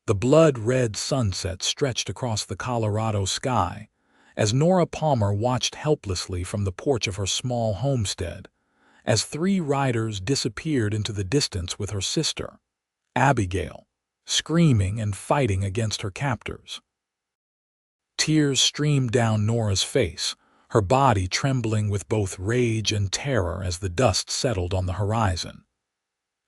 The blood-red sunset stretched across the Colorado sky as Nora Palmer watched helplessly from the porch of her small homestead as three riders disappeared into the distance with her sister, Abigail, screaming and fighting against her captors. Tears streamed down Nora's face, her body trembling with both rage and terror as the dust settled on the horizon.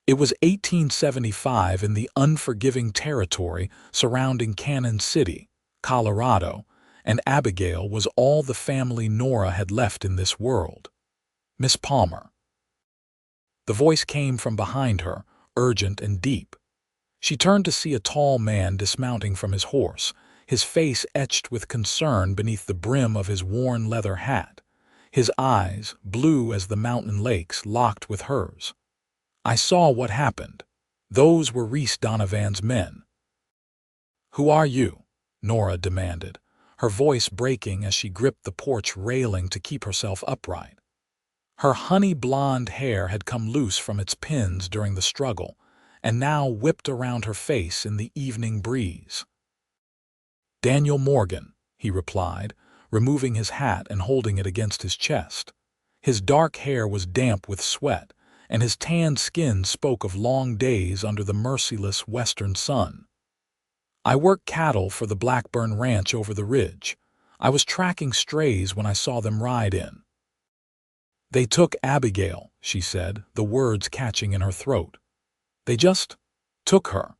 It was 1875 in the unforgiving territory surrounding Cannon City, Colorado, and Abigail was all the family Nora had left in this world. "Miss Palmer." The voice came from behind her, urgent and deep. She turned to see a tall man dismounting from his horse, his face etched with concern beneath the brim of his worn leather hat. His eyes, blue as the mountain lakes, locked with hers. "I saw what happened. Those were Reese Donovan's men." "Who are you?" Nora demanded, her voice breaking as she gripped the porch railing to keep herself upright. Her honey-blonde hair had come loose from its pins during the struggle, and now whipped around her face in the evening breeze. "Daniel Morgan," he replied, removing his hat and holding it against his chest. His dark hair was damp with sweat, and his tanned skin spoke of long days under the merciless western sun. "I work cattle for the Blackburn Ranch over the ridge. I was tracking strays when I saw them ride in." "They took Abigail," she said, the words catching in her throat. "They just took her.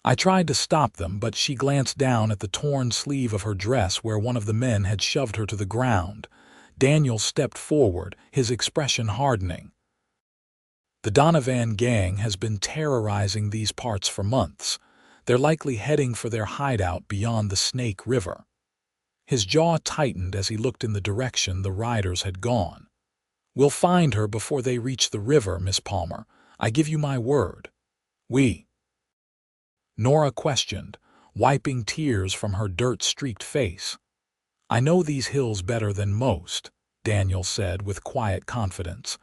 I tried to stop them, but she glanced down at the torn sleeve of her dress where one of the men had shoved her to the ground." Daniel stepped forward, his expression hardening. "The Donovan gang has been terrorizing these parts for months. They're likely heading for their hideout beyond the Snake River." His jaw tightened as he looked in the direction the riders had gone. "We'll find her before they reach the river, Miss Palmer. I give you my word." "We?" Nora questioned, wiping tears from her dirt-streaked face. "I know these hills better than most," Daniel said with quiet confidence,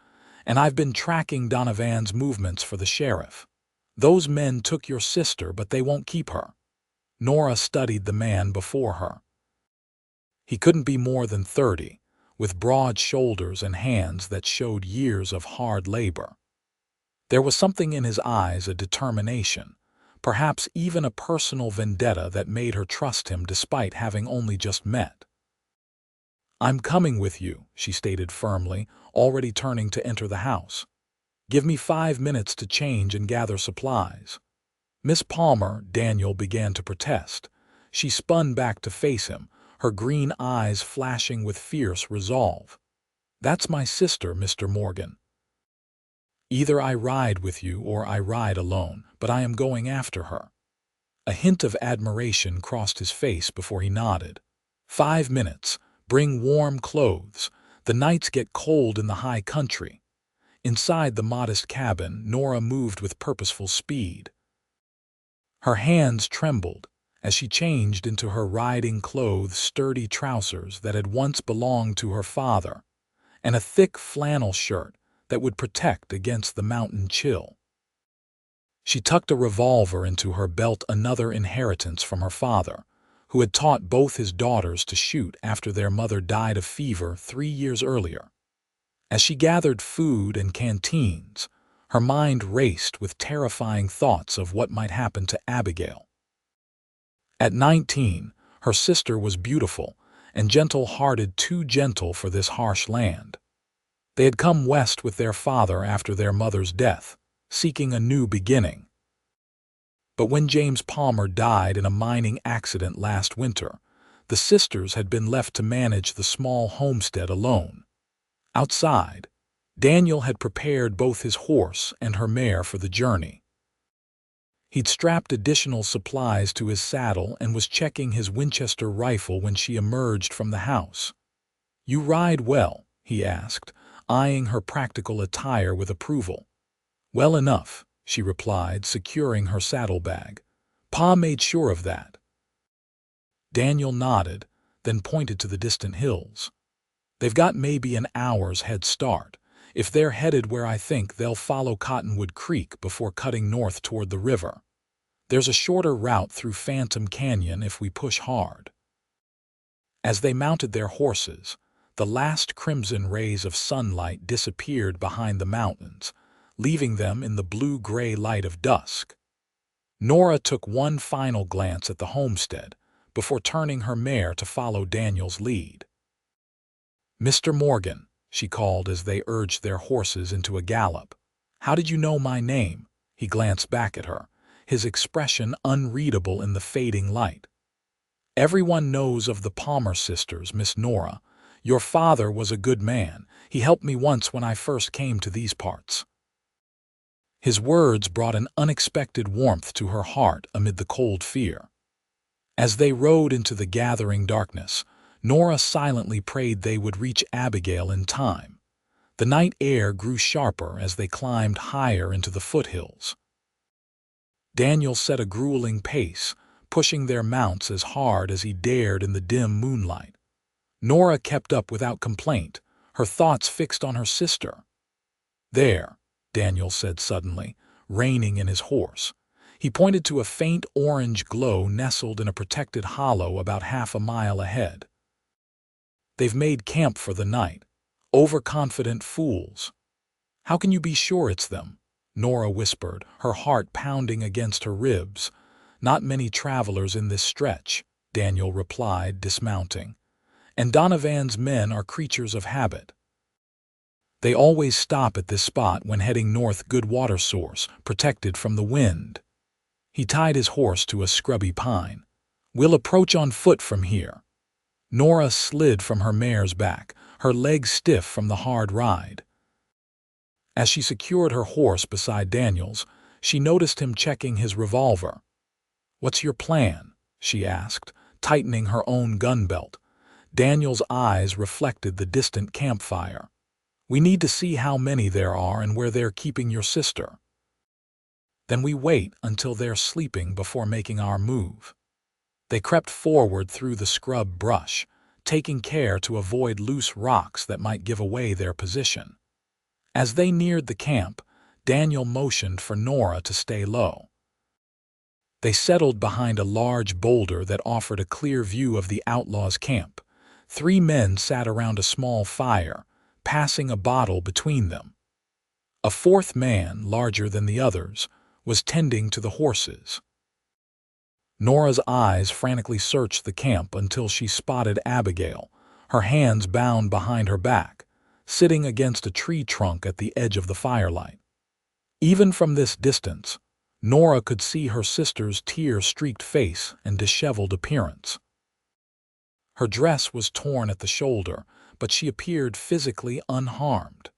"and I've been tracking Donovan's movements for the sheriff. Those men took your sister, but they won't keep her." Nora studied the man before her. He couldn't be more than 30, with broad shoulders and hands that showed years of hard labor. There was something in his eyes, a determination, perhaps even a personal vendetta that made her trust him despite having only just met. "I'm coming with you," she stated firmly, already turning to enter the house. "Give me 5 minutes to change and gather supplies." "Miss Palmer," Daniel began to protest. She spun back to face him, her green eyes flashing with fierce resolve. "That's my sister, Mr. Morgan. Either I ride with you or I ride alone, but I am going after her." A hint of admiration crossed his face before he nodded. "5 minutes. Bring warm clothes. The nights get cold in the high country." Inside the modest cabin, Nora moved with purposeful speed. Her hands trembled as she changed into her riding clothes, sturdy trousers that had once belonged to her father, and a thick flannel shirt that would protect against the mountain chill. She tucked a revolver into her belt, another inheritance from her father, who had taught both his daughters to shoot after their mother died of fever 3 years earlier. As she gathered food and canteens, her mind raced with terrifying thoughts of what might happen to Abigail. At 19, her sister was beautiful and gentle-hearted, too gentle for this harsh land. They had come west with their father after their mother's death, seeking a new beginning. But when James Palmer died in a mining accident last winter, the sisters had been left to manage the small homestead alone. Outside, Daniel had prepared both his horse and her mare for the journey. He'd strapped additional supplies to his saddle and was checking his Winchester rifle when she emerged from the house. "You ride well?" he asked, eyeing her practical attire with approval. "Well enough," she replied, securing her saddlebag. "Pa made sure of that." Daniel nodded, then pointed to the distant hills. "They've got maybe an hour's head start. If they're headed where I think, they'll follow Cottonwood Creek before cutting north toward the river." There's a shorter route through Phantom Canyon if we push hard. As they mounted their horses, the last crimson rays of sunlight disappeared behind the mountains, leaving them in the blue-gray light of dusk. Nora took one final glance at the homestead before turning her mare to follow Daniel's lead. "Mr. Morgan," she called as they urged their horses into a gallop. "How did you know my name?" He glanced back at her, his expression unreadable in the fading light. "Everyone knows of the Palmer sisters, Miss Nora. Your father was a good man. He helped me once when I first came to these parts." His words brought an unexpected warmth to her heart amid the cold fear. As they rode into the gathering darkness, Nora silently prayed they would reach Abigail in time. The night air grew sharper as they climbed higher into the foothills. Daniel set a grueling pace, pushing their mounts as hard as he dared in the dim moonlight. Nora kept up without complaint, her thoughts fixed on her sister. "There," Daniel said suddenly, reining in his horse. He pointed to a faint orange glow nestled in a protected hollow about half a mile ahead. "They've made camp for the night. Overconfident fools." "How can you be sure it's them?" Nora whispered, her heart pounding against her ribs. "Not many travelers in this stretch," Daniel replied, dismounting. "And Donovan's men are creatures of habit. They always stop at this spot when heading north, good water source, protected from the wind." He tied his horse to a scrubby pine. "We'll approach on foot from here." Nora slid from her mare's back, her legs stiff from the hard ride. As she secured her horse beside Daniel's, she noticed him checking his revolver. "What's your plan?" she asked, tightening her own gun belt. Daniel's eyes reflected the distant campfire. "We need to see how many there are and where they're keeping your sister. Then we wait until they're sleeping before making our move." They crept forward through the scrub brush, taking care to avoid loose rocks that might give away their position. As they neared the camp, Daniel motioned for Nora to stay low. They settled behind a large boulder that offered a clear view of the Outlaws' camp. 3 men sat around a small fire, passing a bottle between them. A 4th man, larger than the others, was tending to the horses. Nora's eyes frantically searched the camp until she spotted Abigail, her hands bound behind her back, sitting against a tree trunk at the edge of the firelight. Even from this distance, Nora could see her sister's tear-streaked face and disheveled appearance. Her dress was torn at the shoulder, but she appeared physically unharmed.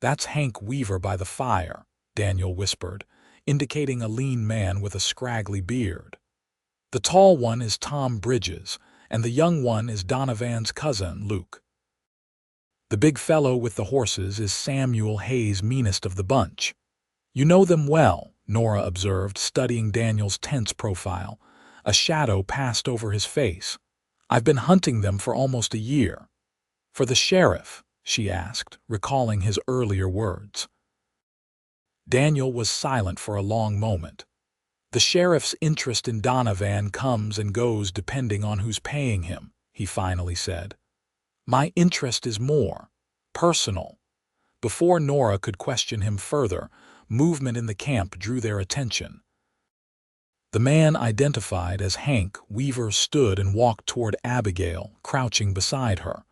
"That's Hank Weaver by the fire," Daniel whispered, indicating a lean man with a scraggly beard. "The tall one is Tom Bridges, and the young one is Donovan's cousin, Luke. The big fellow with the horses is Samuel Hayes, meanest of the bunch." "You know them well," Nora observed, studying Daniel's tense profile. A shadow passed over his face. "I've been hunting them for almost a year." "For the sheriff?" she asked, recalling his earlier words. Daniel was silent for a long moment. "The sheriff's interest in Donovan comes and goes depending on who's paying him," he finally said. "My interest is more personal." Before Nora could question him further, movement in the camp drew their attention. The man identified as Hank Weaver stood and walked toward Abigail, crouching beside her.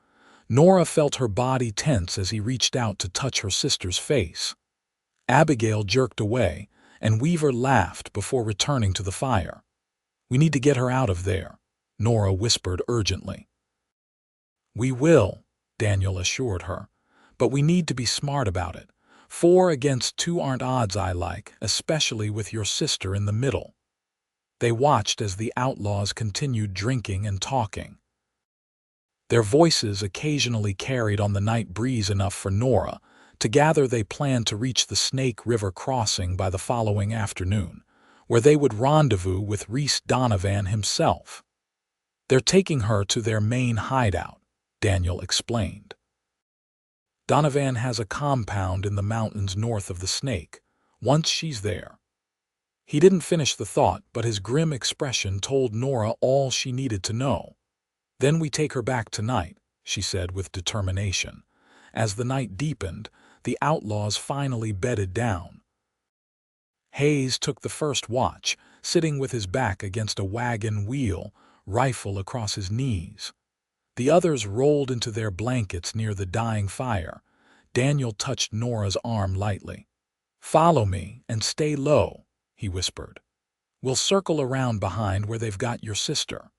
Nora felt her body tense as he reached out to touch her sister's face. Abigail jerked away, and Weaver laughed before returning to the fire. "We need to get her out of there," Nora whispered urgently. "We will," Daniel assured her, "but we need to be smart about it. 4 against 2 aren't odds I like, especially with your sister in the middle." They watched as the Outlaws continued drinking and talking. Their voices occasionally carried on the night breeze enough for Nora. Together they planned to reach the Snake River crossing by the following afternoon, where they would rendezvous with Reese Donovan himself. "They're taking her to their main hideout," Daniel explained. "Donovan has a compound in the mountains north of the Snake. Once she's there, He didn't finish the thought, but his grim expression told Nora all she needed to know. "Then we take her back tonight," she said with determination. As the night deepened, the outlaws finally bedded down. Hayes took the first watch, sitting with his back against a wagon wheel, rifle across his knees. The others rolled into their blankets near the dying fire. Daniel touched Nora's arm lightly. "Follow me and stay low," he whispered. "We'll circle around behind where they've got your sister.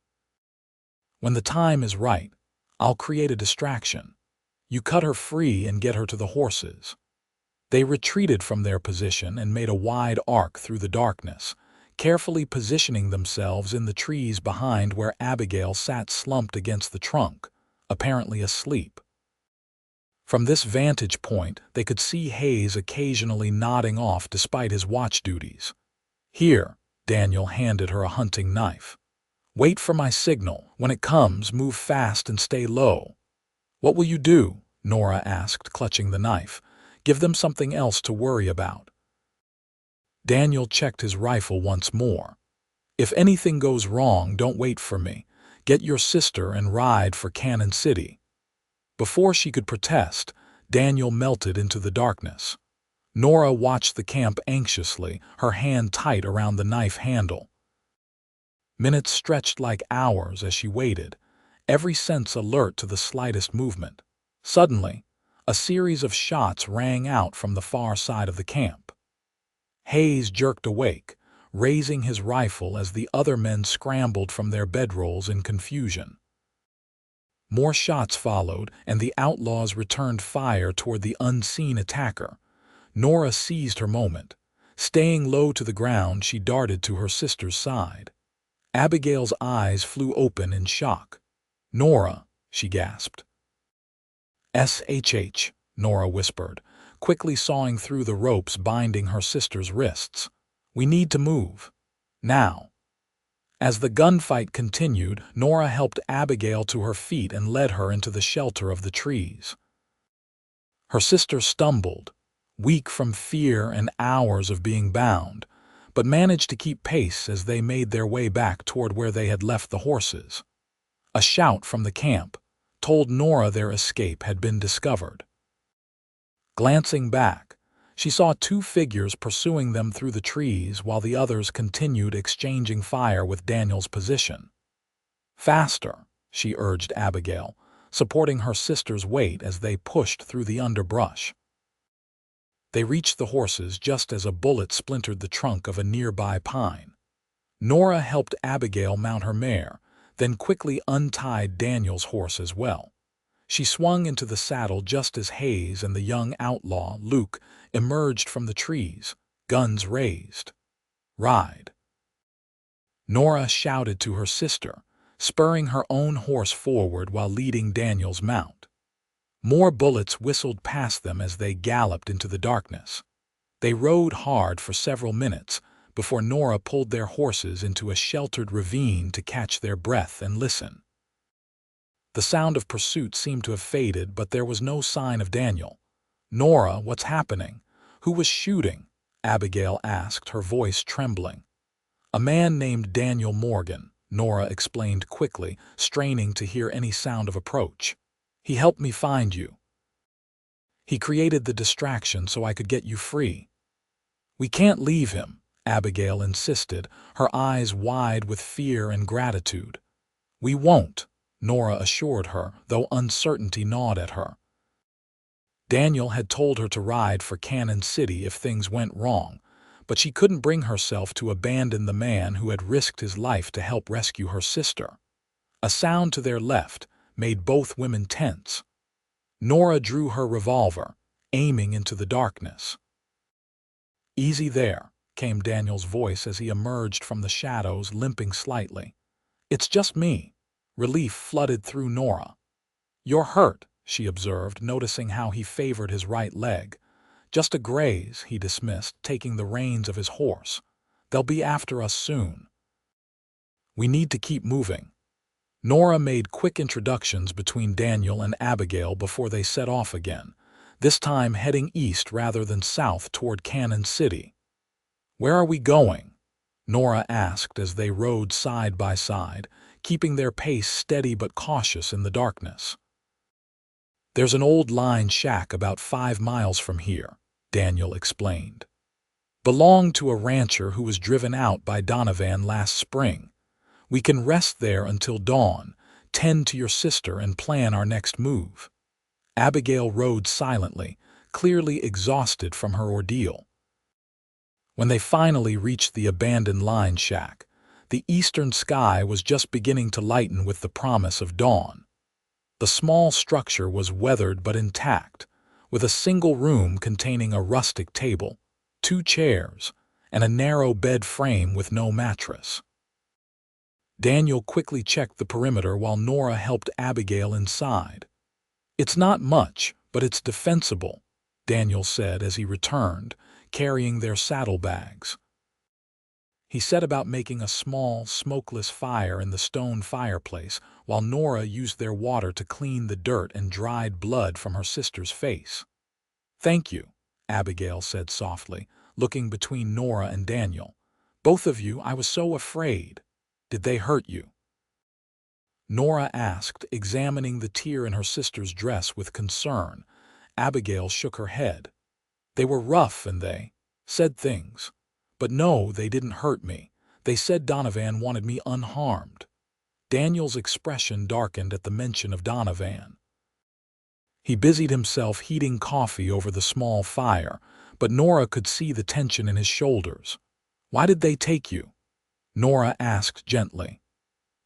When the time is right, I'll create a distraction. You cut her free and get her to the horses." They retreated from their position and made a wide arc through the darkness, carefully positioning themselves in the trees behind where Abigail sat slumped against the trunk, apparently asleep. From this vantage point, they could see Hayes occasionally nodding off despite his watch duties. "Here," Daniel handed her a hunting knife. "Wait for my signal. When it comes, move fast and stay low." "What will you do?" Nora asked, clutching the knife. "Give them something else to worry about." Daniel checked his rifle once more. "If anything goes wrong, don't wait for me. Get your sister and ride for Cannon City." Before she could protest, Daniel melted into the darkness. Nora watched the camp anxiously, her hand tight around the knife handle. Minutes stretched like hours as she waited, every sense alert to the slightest movement. Suddenly, a series of shots rang out from the far side of the camp. Hayes jerked awake, raising his rifle as the other men scrambled from their bedrolls in confusion. More shots followed, and the outlaws returned fire toward the unseen attacker. Nora seized her moment. Staying low to the ground, she darted to her sister's side. Abigail's eyes flew open in shock. "Nora," she gasped. "SHH," Nora whispered, quickly sawing through the ropes binding her sister's wrists. "We need to move. Now." As the gunfight continued, Nora helped Abigail to her feet and led her into the shelter of the trees. Her sister stumbled, weak from fear and hours of being bound, but managed to keep pace as they made their way back toward where they had left the horses. A shout from the camp told Nora their escape had been discovered. Glancing back, she saw two figures pursuing them through the trees while the others continued exchanging fire with Daniel's position. "Faster," she urged Abigail, supporting her sister's weight as they pushed through the underbrush. They reached the horses just as a bullet splintered the trunk of a nearby pine. Nora helped Abigail mount her mare, then quickly untied Daniel's horse as well. She swung into the saddle just as Hayes and the young outlaw, Luke, emerged from the trees, guns raised. "Ride!" Nora shouted to her sister, spurring her own horse forward while leading Daniel's mount. More bullets whistled past them as they galloped into the darkness. They rode hard for several minutes before Nora pulled their horses into a sheltered ravine to catch their breath and listen. The sound of pursuit seemed to have faded, but there was no sign of Daniel. "Nora, what's happening? Who was shooting?" Abigail asked, her voice trembling. "A man named Daniel Morgan," Nora explained quickly, straining to hear any sound of approach. "He helped me find you. He created the distraction so I could get you free." "We can't leave him," Abigail insisted, her eyes wide with fear and gratitude. "We won't," Nora assured her, though uncertainty gnawed at her. Daniel had told her to ride for Cannon City if things went wrong, but she couldn't bring herself to abandon the man who had risked his life to help rescue her sister. A sound to their left made both women tense. Nora drew her revolver, aiming into the darkness. "Easy there," came Daniel's voice as he emerged from the shadows, limping slightly. "It's just me." Relief flooded through Nora. "You're hurt," she observed, noticing how he favored his right leg. "Just a graze," he dismissed, taking the reins of his horse. "They'll be after us soon. We need to keep moving." Nora made quick introductions between Daniel and Abigail before they set off again, this time heading east rather than south toward Cannon City. "Where are we going?" Nora asked as they rode side by side, keeping their pace steady but cautious in the darkness. "There's an old line shack about 5 miles from here," Daniel explained. "Belonged to a rancher who was driven out by Donovan last spring. We can rest there until dawn, tend to your sister, and plan our next move." Abigail rode silently, clearly exhausted from her ordeal. When they finally reached the abandoned line shack, the eastern sky was just beginning to lighten with the promise of dawn. The small structure was weathered but intact, with a single room containing a rustic table, 2 chairs, and a narrow bed frame with no mattress. Daniel quickly checked the perimeter while Nora helped Abigail inside. "It's not much, but it's defensible," Daniel said as he returned, carrying their saddlebags. He set about making a small, smokeless fire in the stone fireplace while Nora used their water to clean the dirt and dried blood from her sister's face. "Thank you," Abigail said softly, looking between Nora and Daniel. "Both of you, I was so afraid. Did they hurt you?" Nora asked, examining the tear in her sister's dress with concern. Abigail shook her head. "They were rough and they said things. But no, they didn't hurt me. They said Donovan wanted me unharmed." Daniel's expression darkened at the mention of Donovan. He busied himself heating coffee over the small fire, but Nora could see the tension in his shoulders. "Why did they take you?" Nora asked gently.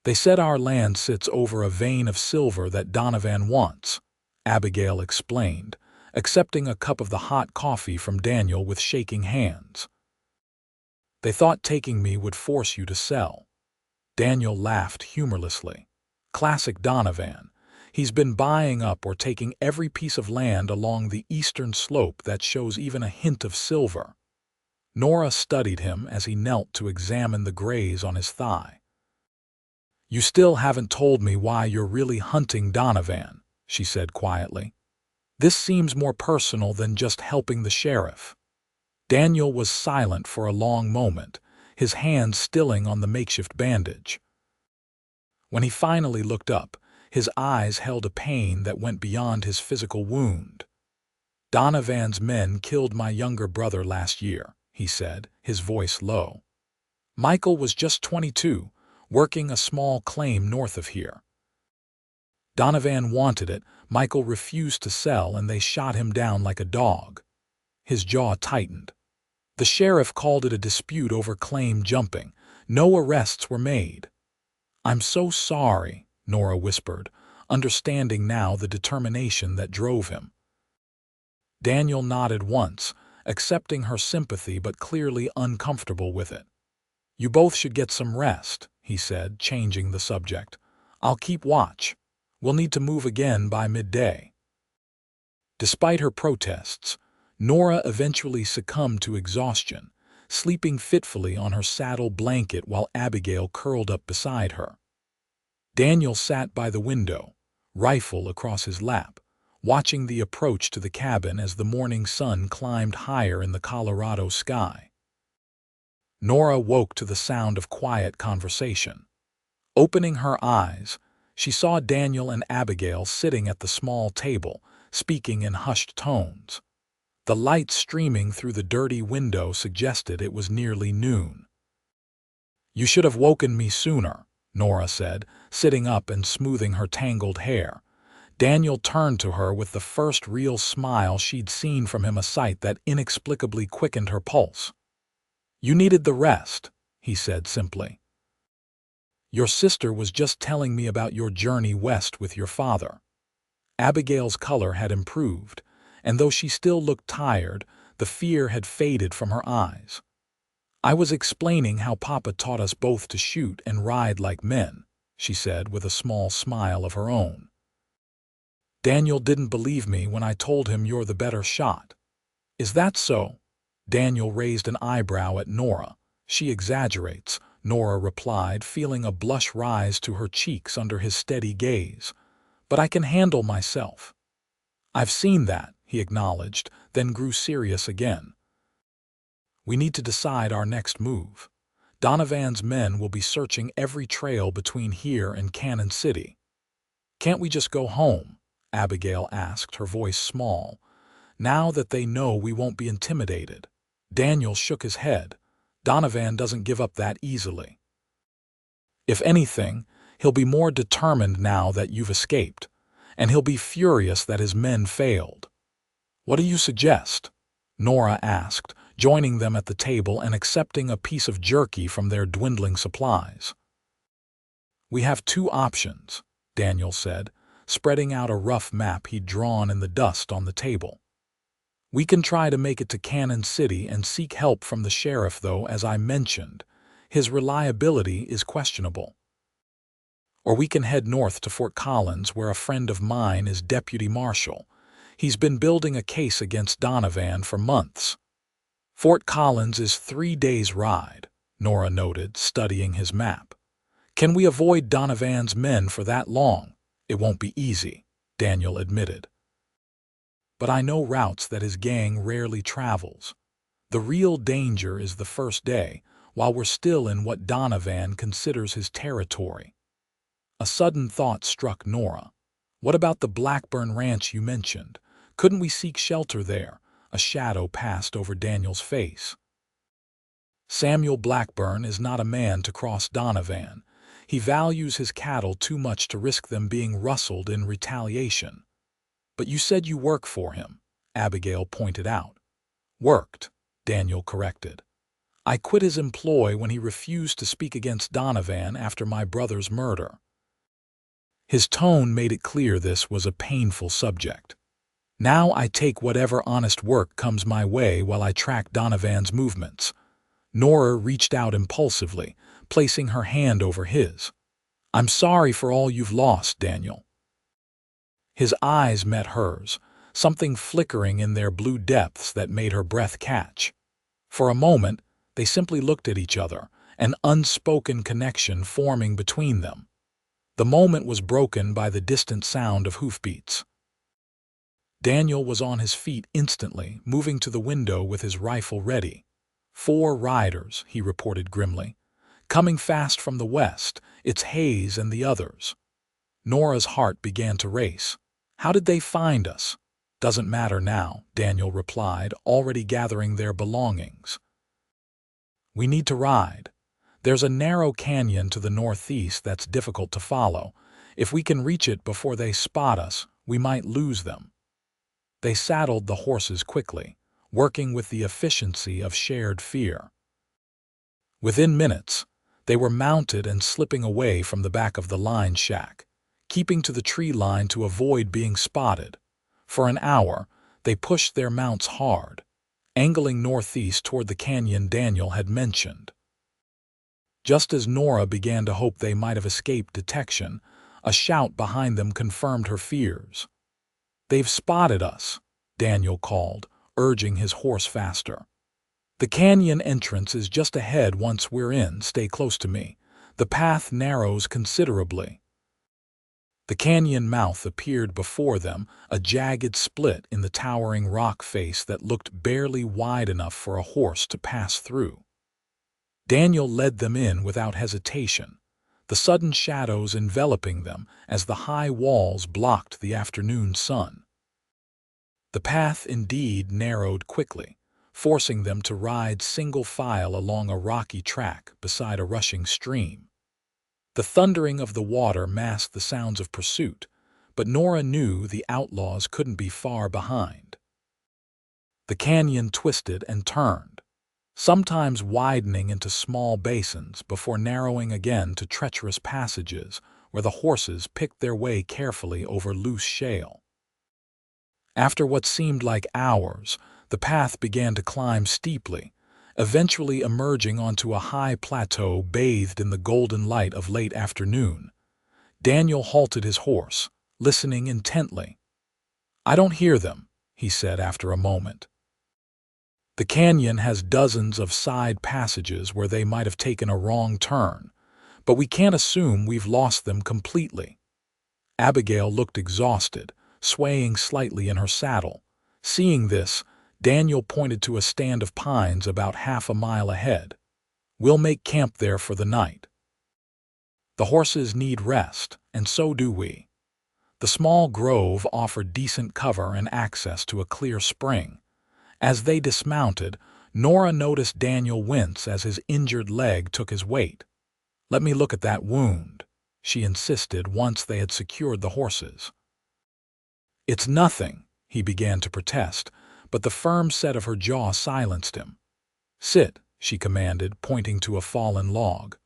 "They said our land sits over a vein of silver that Donovan wants," Abigail explained, accepting a cup of the hot coffee from Daniel with shaking hands. "They thought taking me would force you to sell." Daniel laughed humorlessly. "Classic Donovan. He's been buying up or taking every piece of land along the eastern slope that shows even a hint of silver." Nora studied him as he knelt to examine the graze on his thigh. "You still haven't told me why you're really hunting Donovan," she said quietly. "This seems more personal than just helping the sheriff." Daniel was silent for a long moment, his hand stilling on the makeshift bandage. When he finally looked up, his eyes held a pain that went beyond his physical wound. "Donovan's men killed my younger brother last year," he said, his voice low. "Michael was just 22, working a small claim north of here. Donovan wanted it, Michael refused to sell, and they shot him down like a dog." His jaw tightened. "The sheriff called it a dispute over claim jumping. No arrests were made." "I'm so sorry," Nora whispered, understanding now the determination that drove him. Daniel nodded once, accepting her sympathy but clearly uncomfortable with it. "You both should get some rest," he said, changing the subject. "I'll keep watch. We'll need to move again by midday." Despite her protests, Nora eventually succumbed to exhaustion, sleeping fitfully on her saddle blanket while Abigail curled up beside her. Daniel sat by the window, rifle across his lap, watching the approach to the cabin as the morning sun climbed higher in the Colorado sky. Nora woke to the sound of quiet conversation. Opening her eyes, she saw Daniel and Abigail sitting at the small table, speaking in hushed tones. The light streaming through the dirty window suggested it was nearly noon. "You should have woken me sooner," Nora said, sitting up and smoothing her tangled hair. Daniel turned to her with the first real smile she'd seen from him, a sight that inexplicably quickened her pulse. "You needed the rest," he said simply. "Your sister was just telling me about your journey west with your father." Abigail's color had improved, and though she still looked tired, the fear had faded from her eyes. "I was explaining how Papa taught us both to shoot and ride like men," she said with a small smile of her own. "Daniel didn't believe me when I told him you're the better shot." "Is that so?" Daniel raised an eyebrow at Nora. "She exaggerates," Nora replied, feeling a blush rise to her cheeks under his steady gaze. "But I can handle myself." "I've seen that," he acknowledged, then grew serious again. "We need to decide our next move. Donovan's men will be searching every trail between here and Cannon City. Can't we just go home? Abigail asked, her voice small. Now that they know we won't be intimidated. Daniel shook his head. Donovan doesn't give up that easily. If anything, he'll be more determined now that you've escaped, and he'll be furious that his men failed. What do you suggest? Nora asked, joining them at the table and accepting a piece of jerky from their dwindling supplies. We have two options, Daniel said, spreading out a rough map he'd drawn in the dust on the table. We can try to make it to Cannon City and seek help from the sheriff, though, as I mentioned, his reliability is questionable. Or we can head north to Fort Collins, where a friend of mine is deputy marshal. He's been building a case against Donovan for months. Fort Collins is 3 days' ride, Nora noted, studying his map. Can we avoid Donovan's men for that long? It won't be easy, Daniel admitted. But I know routes that his gang rarely travels. The real danger is the first day, while we're still in what Donovan considers his territory. A sudden thought struck Nora. What about the Blackburn Ranch you mentioned? Couldn't we seek shelter there? A shadow passed over Daniel's face. Samuel Blackburn is not a man to cross Donovan. He values his cattle too much to risk them being rustled in retaliation. But you said you work for him, Abigail pointed out. Worked, Daniel corrected. I quit his employ when he refused to speak against Donovan after my brother's murder. His tone made it clear this was a painful subject. Now I take whatever honest work comes my way while I track Donovan's movements. Nora reached out impulsively, placing her hand over his. I'm sorry for all you've lost, Daniel. His eyes met hers, something flickering in their blue depths that made her breath catch. For a moment, they simply looked at each other, an unspoken connection forming between them. The moment was broken by the distant sound of hoofbeats. Daniel was on his feet instantly, moving to the window with his rifle ready. 4 riders, he reported grimly. Coming fast from the west, it's Hayes and the others. Nora's heart began to race. How did they find us? Doesn't matter now, Daniel replied, already gathering their belongings. We need to ride. There's a narrow canyon to the northeast that's difficult to follow. If we can reach it before they spot us, we might lose them. They saddled the horses quickly, working with the efficiency of shared fear. Within minutes, they were mounted and slipping away from the back of the line shack, keeping to the tree line to avoid being spotted. For an hour, they pushed their mounts hard, angling northeast toward the canyon Daniel had mentioned. Just as Nora began to hope they might have escaped detection, a shout behind them confirmed her fears. They've spotted us, Daniel called, urging his horse faster. The canyon entrance is just ahead. Once we're in, stay close to me. The path narrows considerably. The canyon mouth appeared before them, a jagged split in the towering rock face that looked barely wide enough for a horse to pass through. Daniel led them in without hesitation, the sudden shadows enveloping them as the high walls blocked the afternoon sun. The path indeed narrowed quickly, forcing them to ride single file along a rocky track beside a rushing stream. The thundering of the water masked the sounds of pursuit, but Nora knew the outlaws couldn't be far behind. The canyon twisted and turned, sometimes widening into small basins before narrowing again to treacherous passages where the horses picked their way carefully over loose shale. After what seemed like hours, the path began to climb steeply, eventually emerging onto a high plateau bathed in the golden light of late afternoon. Daniel halted his horse, listening intently. I don't hear them, he said after a moment. The canyon has dozens of side passages where they might have taken a wrong turn, but we can't assume we've lost them completely. Abigail looked exhausted, swaying slightly in her saddle. Seeing this, Daniel pointed to a stand of pines about half a mile ahead. We'll make camp there for the night. The horses need rest, and so do we. The small grove offered decent cover and access to a clear spring. As they dismounted, Nora noticed Daniel wince as his injured leg took his weight. "Let me look at that wound," she insisted once they had secured the horses. "It's nothing," he began to protest, but the firm set of her jaw silenced him. "Sit," she commanded, pointing to a fallen log.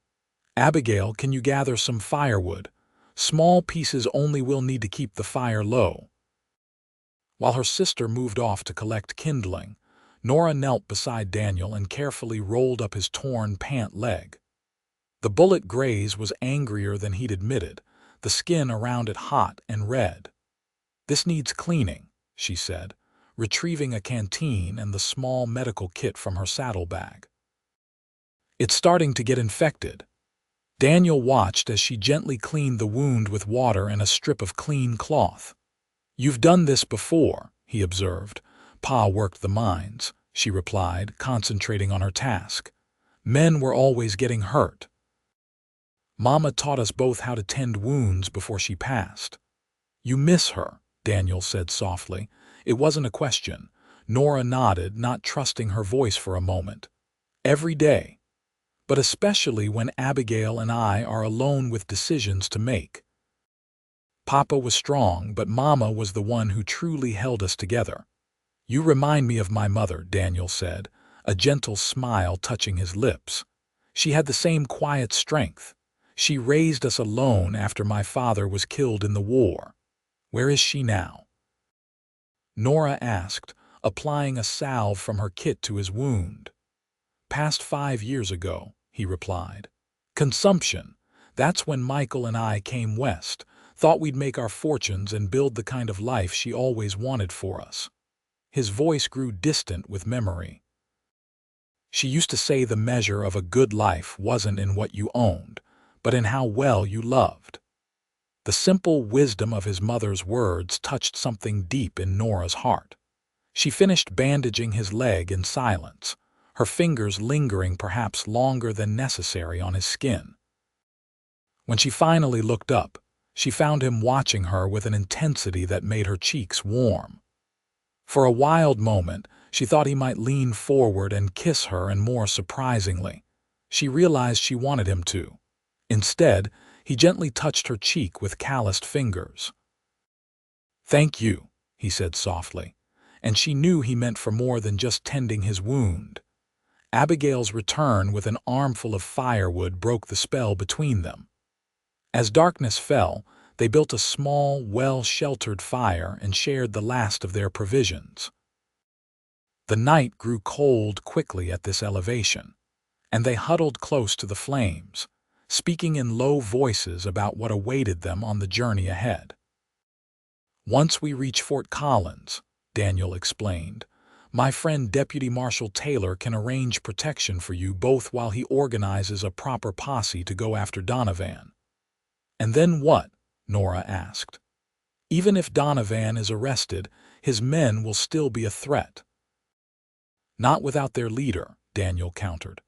"Abigail, can you gather some firewood? Small pieces only will need to keep the fire low." While her sister moved off to collect kindling, Nora knelt beside Daniel and carefully rolled up his torn pant leg. The bullet graze was angrier than he'd admitted, the skin around it hot and red. "This needs cleaning," she said, retrieving a canteen and the small medical kit from her saddlebag. "It's starting to get infected." Daniel watched as she gently cleaned the wound with water and a strip of clean cloth. "You've done this before," he observed. "Pa worked the mines," she replied, concentrating on her task. "Men were always getting hurt. Mama taught us both how to tend wounds before she passed." "You miss her," Daniel said softly. It wasn't a question. Nora nodded, not trusting her voice for a moment. "Every day. But especially when Abigail and I are alone with decisions to make. Papa was strong, but Mama was the one who truly held us together." "You remind me of my mother," Daniel said, a gentle smile touching his lips. "She had the same quiet strength. She raised us alone after my father was killed in the war." "Where is she now?" Nora asked, applying a salve from her kit to his wound. "Passed 5 years ago," he replied. "Consumption. That's when Michael and I came west, thought we'd make our fortunes and build the kind of life she always wanted for us." His voice grew distant with memory. "She used to say the measure of a good life wasn't in what you owned, but in how well you loved." The simple wisdom of his mother's words touched something deep in Nora's heart. She finished bandaging his leg in silence, her fingers lingering perhaps longer than necessary on his skin. When she finally looked up, she found him watching her with an intensity that made her cheeks warm. For a wild moment, she thought he might lean forward and kiss her, and more surprisingly, she realized she wanted him to. Instead, he gently touched her cheek with calloused fingers. "Thank you," he said softly, and she knew he meant for more than just tending his wound. Abigail's return with an armful of firewood broke the spell between them. As darkness fell, they built a small, well-sheltered fire and shared the last of their provisions. The night grew cold quickly at this elevation, and they huddled close to the flames, speaking in low voices about what awaited them on the journey ahead. "Once we reach Fort Collins," Daniel explained, "my friend Deputy Marshal Taylor can arrange protection for you both while he organizes a proper posse to go after Donovan." "And then what?" Nora asked. "Even if Donovan is arrested, his men will still be a threat." "Not without their leader," Daniel countered.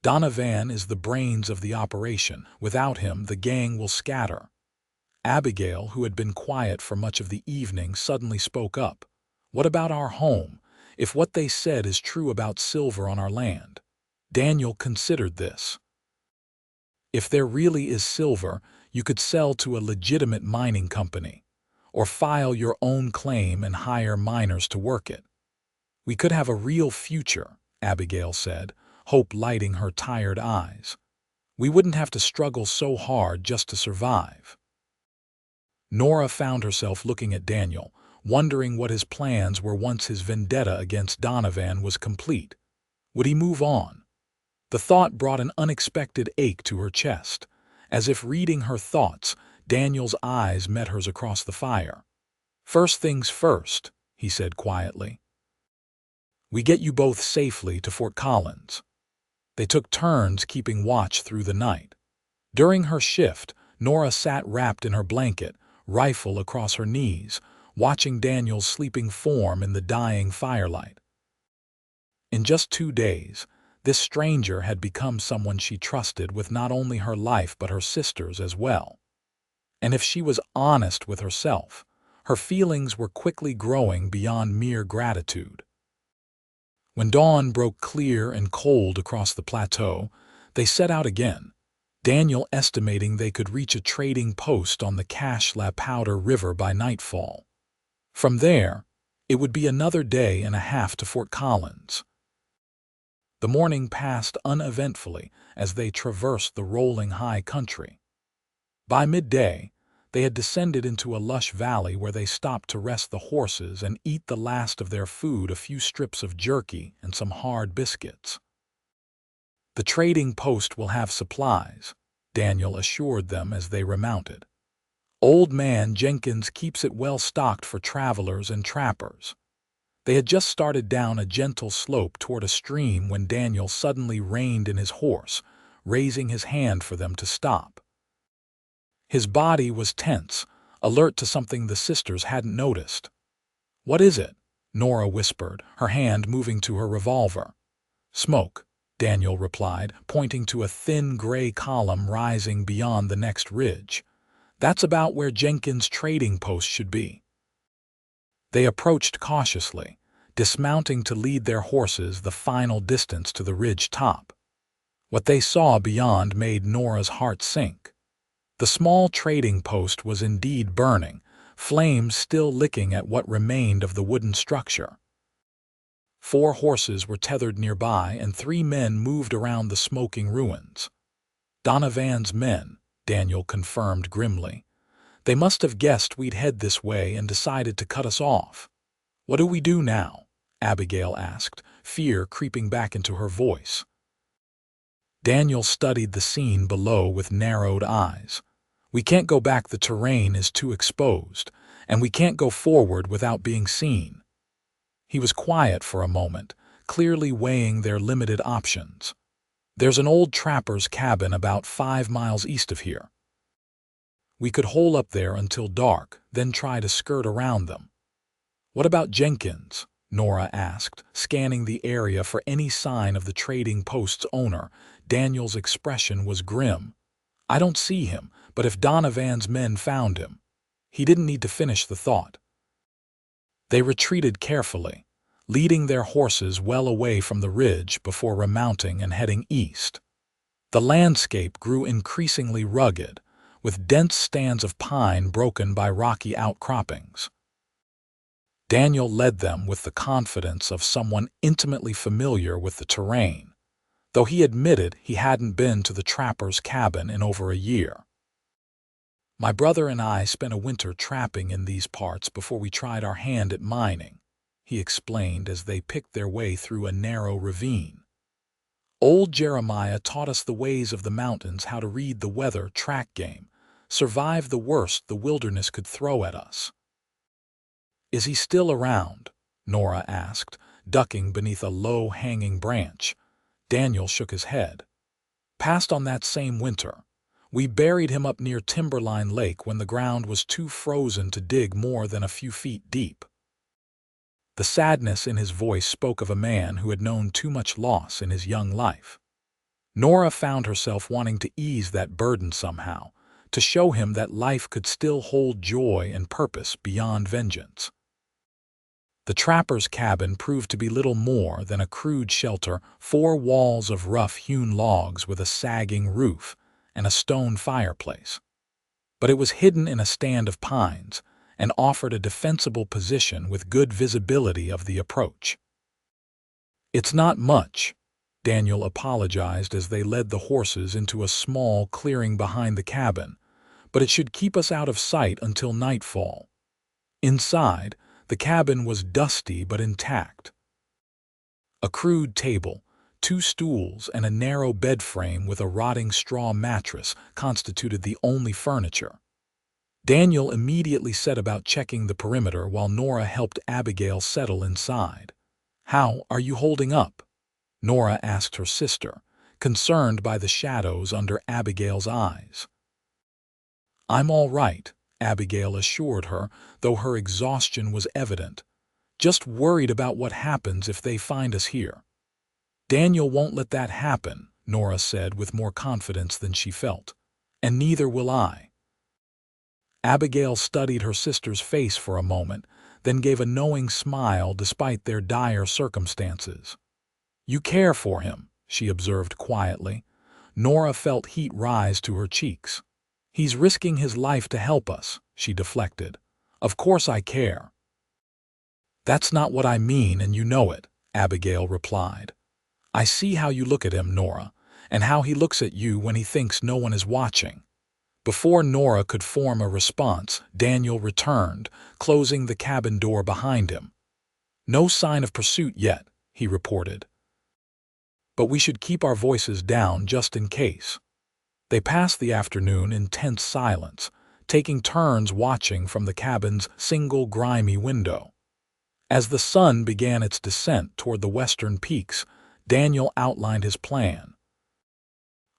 "Donovan is the brains of the operation. Without him, the gang will scatter." Abigail, who had been quiet for much of the evening, suddenly spoke up. "What about our home? If what they said is true about silver on our land?" Daniel considered this. "If there really is silver, you could sell to a legitimate mining company, or file your own claim and hire miners to work it. We could have a real future," Abigail said, hope lighting her tired eyes. "We wouldn't have to struggle so hard just to survive." Nora found herself looking at Daniel, wondering what his plans were once his vendetta against Donovan was complete. Would he move on? The thought brought an unexpected ache to her chest. As if reading her thoughts, Daniel's eyes met hers across the fire. "First things first," he said quietly. "We get you both safely to Fort Collins." They took turns keeping watch through the night. During her shift, Nora sat wrapped in her blanket, rifle across her knees, watching Daniel's sleeping form in the dying firelight. In just 2 days, This stranger had become someone she trusted with not only her life but her sister's as well. And if she was honest with herself, her feelings were quickly growing beyond mere gratitude. When dawn broke clear and cold across the plateau, they set out again, Daniel estimating they could reach a trading post on the Cache La Powder River by nightfall. From there, it would be another day and a half to Fort Collins. The morning passed uneventfully as they traversed the rolling high country. By midday, they had descended into a lush valley where they stopped to rest the horses and eat the last of their food, a few strips of jerky and some hard biscuits. The trading post will have supplies, Daniel assured them as they remounted. Old Man Jenkins keeps it well stocked for travelers and trappers. They had just started down a gentle slope toward a stream when Daniel suddenly reined in his horse, raising his hand for them to stop. His body was tense, alert to something the sisters hadn't noticed. "What is it?" Nora whispered, her hand moving to her revolver. "Smoke," Daniel replied, pointing to a thin gray column rising beyond the next ridge. "That's about where Jenkins' trading post should be." They approached cautiously, dismounting to lead their horses the final distance to the ridge top. What they saw beyond made Nora's heart sink. The small trading post was indeed burning, flames still licking at what remained of the wooden structure. 4 horses were tethered nearby and 3 men moved around the smoking ruins. "Donovan's men," Daniel confirmed grimly. "They must have guessed we'd head this way and decided to cut us off." "What do we do now?" Abigail asked, fear creeping back into her voice. Daniel studied the scene below with narrowed eyes. "We can't go back, the terrain is too exposed, and we can't go forward without being seen." He was quiet for a moment, clearly weighing their limited options. "There's an old trapper's cabin about 5 miles east of here. We could hole up there until dark, then try to skirt around them." "What about Jenkins?" Nora asked, scanning the area for any sign of the trading post's owner. Daniel's expression was grim. "I don't see him, but if Donovan's men found him..." He didn't need to finish the thought. They retreated carefully, leading their horses well away from the ridge before remounting and heading east. The landscape grew increasingly rugged, with dense stands of pine broken by rocky outcroppings. Daniel led them with the confidence of someone intimately familiar with the terrain, though he admitted he hadn't been to the trapper's cabin in over a year. "My brother and I spent a winter trapping in these parts before we tried our hand at mining," he explained as they picked their way through a narrow ravine. "Old Jeremiah taught us the ways of the mountains, how to read the weather, track game, survive the worst the wilderness could throw at us." "Is he still around?" Nora asked, ducking beneath a low-hanging branch. Daniel shook his head. "Passed on that same winter. We buried him up near Timberline Lake when the ground was too frozen to dig more than a few feet deep." The sadness in his voice spoke of a man who had known too much loss in his young life. Nora found herself wanting to ease that burden somehow, to show him that life could still hold joy and purpose beyond vengeance. The trapper's cabin proved to be little more than a crude shelter, 4 walls of rough-hewn logs with a sagging roof and a stone fireplace. But it was hidden in a stand of pines and offered a defensible position with good visibility of the approach. "It's not much," Daniel apologized as they led the horses into a small clearing behind the cabin, "but it should keep us out of sight until nightfall." Inside, the cabin was dusty but intact. A crude table, 2 stools, and a narrow bed frame with a rotting straw mattress constituted the only furniture. Daniel immediately set about checking the perimeter while Nora helped Abigail settle inside. "How are you holding up?" Nora asked her sister, concerned by the shadows under Abigail's eyes. "I'm all right," Abigail assured her, though her exhaustion was evident. "Just worried about what happens if they find us here." "Daniel won't let that happen," Nora said with more confidence than she felt. "And neither will I." Abigail studied her sister's face for a moment, then gave a knowing smile despite their dire circumstances. "You care for him," she observed quietly. Nora felt heat rise to her cheeks. "He's risking his life to help us," she deflected. "Of course I care." "That's not what I mean, and you know it," Abigail replied. "I see how you look at him, Nora, and how he looks at you when he thinks no one is watching." Before Nora could form a response, Daniel returned, closing the cabin door behind him. "No sign of pursuit yet," he reported. "But we should keep our voices down just in case." They passed the afternoon in tense silence, taking turns watching from the cabin's single grimy window. As the sun began its descent toward the western peaks, Daniel outlined his plan.